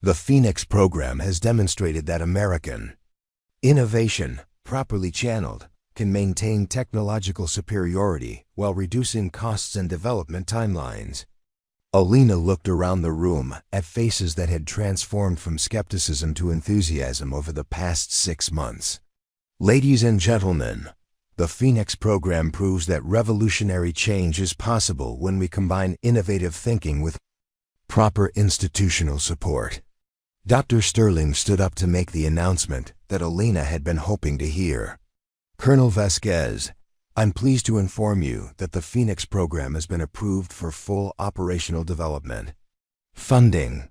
Speaker 1: The Phoenix program has demonstrated that American innovation, properly channeled, can maintain technological superiority while reducing costs and development timelines. Elena looked around the room at faces that had transformed from skepticism to enthusiasm over the past 6 months. Ladies and gentlemen, the Phoenix program proves that revolutionary change is possible when we combine innovative thinking with proper institutional support. Dr. Sterling stood up to make the announcement that Elena had been hoping to hear. Colonel Vasquez, I'm pleased to inform you that the Phoenix program has been approved for full operational development. Funding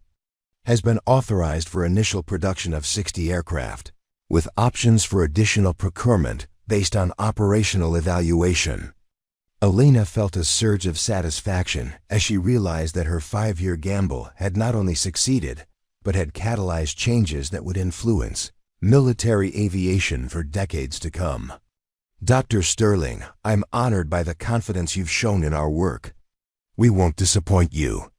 Speaker 1: has been authorized for initial production of 60 aircraft, with options for additional procurement based on operational evaluation. Elena felt a surge of satisfaction as she realized that her 5-year gamble had not only succeeded, but had catalyzed changes that would influence military aviation for decades to come. Dr. Sterling, I'm honored by the confidence you've shown in our work. We won't disappoint you.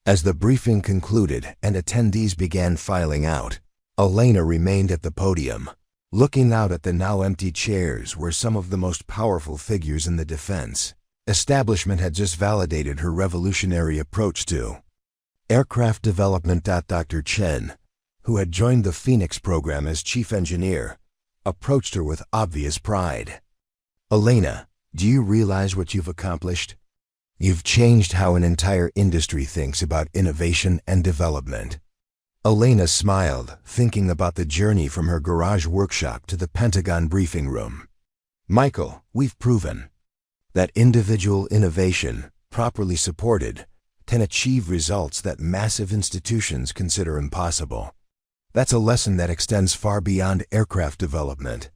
Speaker 1: As the briefing concluded and attendees began filing out, Elena remained at the podium, looking out at the now empty chairs where some of the most powerful figures in the defense establishment had just validated her revolutionary approach to aircraft development. Dr. Chen, who had joined the Phoenix program as chief engineer, approached her with obvious pride. Elena, do you realize what you've accomplished? You've changed how an entire industry thinks about innovation and development. Elena smiled, thinking about the journey from her garage workshop to the Pentagon briefing room. Michael, we've proven that individual innovation, properly supported, can achieve results that massive institutions consider impossible. That's a lesson that extends far beyond aircraft development.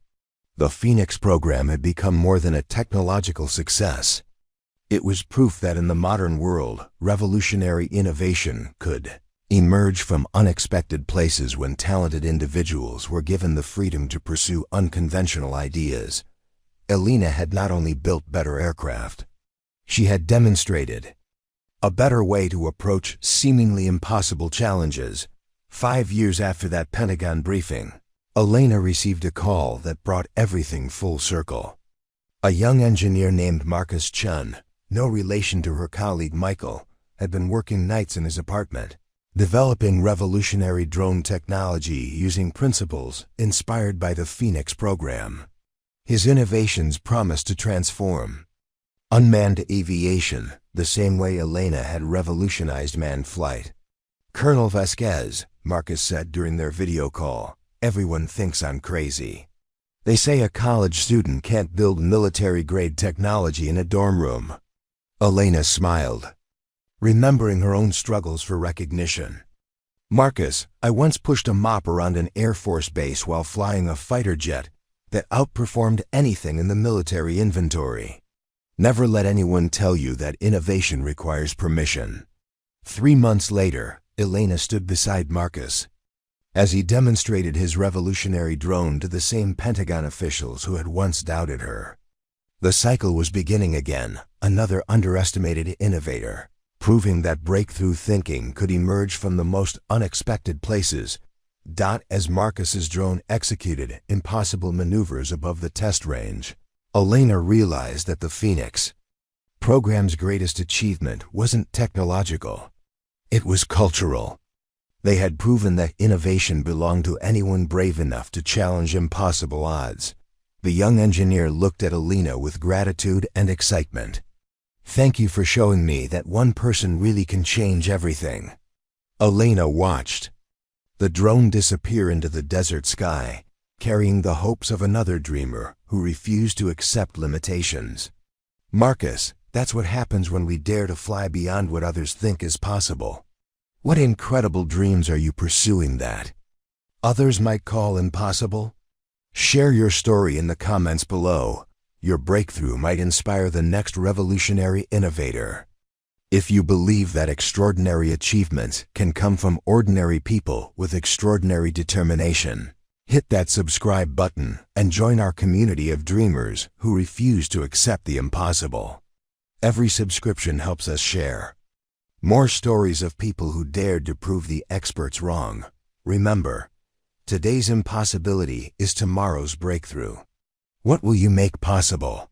Speaker 1: The Phoenix program had become more than a technological success. It was proof that in the modern world, revolutionary innovation could emerge from unexpected places when talented individuals were given the freedom to pursue unconventional ideas. Elena had not only built better aircraft, she had demonstrated a better way to approach seemingly impossible challenges. 5 years after that Pentagon briefing, Elena received a call that brought everything full circle. A young engineer named Marcus Chun, no relation to her colleague Michael, had been working nights in his apartment. developing revolutionary drone technology using principles inspired by the Phoenix program. His innovations promised to transform unmanned aviation the same way Elena had revolutionized manned flight. Colonel Vasquez, Marcus said during their video call, "Everyone thinks I'm crazy. They say a college student can't build military-grade technology in a dorm room." Elena smiled, remembering her own struggles for recognition. "Marcus, I once pushed a mop around an Air Force base while flying a fighter jet that outperformed anything in the military inventory." Never let anyone tell you that innovation requires permission. 3 months later, Elena stood beside Marcus as he demonstrated his revolutionary drone to the same Pentagon officials who had once doubted her. The cycle was beginning again, another underestimated innovator, proving that breakthrough thinking could emerge from the most unexpected places. As Marcus's drone executed impossible maneuvers above the test range, Elena realized that the Phoenix program's greatest achievement wasn't technological. It was cultural. They had proven that innovation belonged to anyone brave enough to challenge impossible odds. The young engineer looked at Elena with gratitude and excitement. "Thank you for showing me that one person really can change everything." Elena watched the drone disappear into the desert sky, carrying the hopes of another dreamer who refused to accept limitations. "Marcus, that's what happens when we dare to fly beyond what others think is possible. What incredible dreams are you pursuing that others might call impossible?" Share your story in the comments below. Your breakthrough might inspire the next revolutionary innovator. If you believe that extraordinary achievements can come from ordinary people with extraordinary determination, hit that subscribe button and join our community of dreamers who refuse to accept the impossible. Every subscription helps us share more stories of people who dared to prove the experts wrong. Remember, today's impossibility is tomorrow's breakthrough. What will you make possible?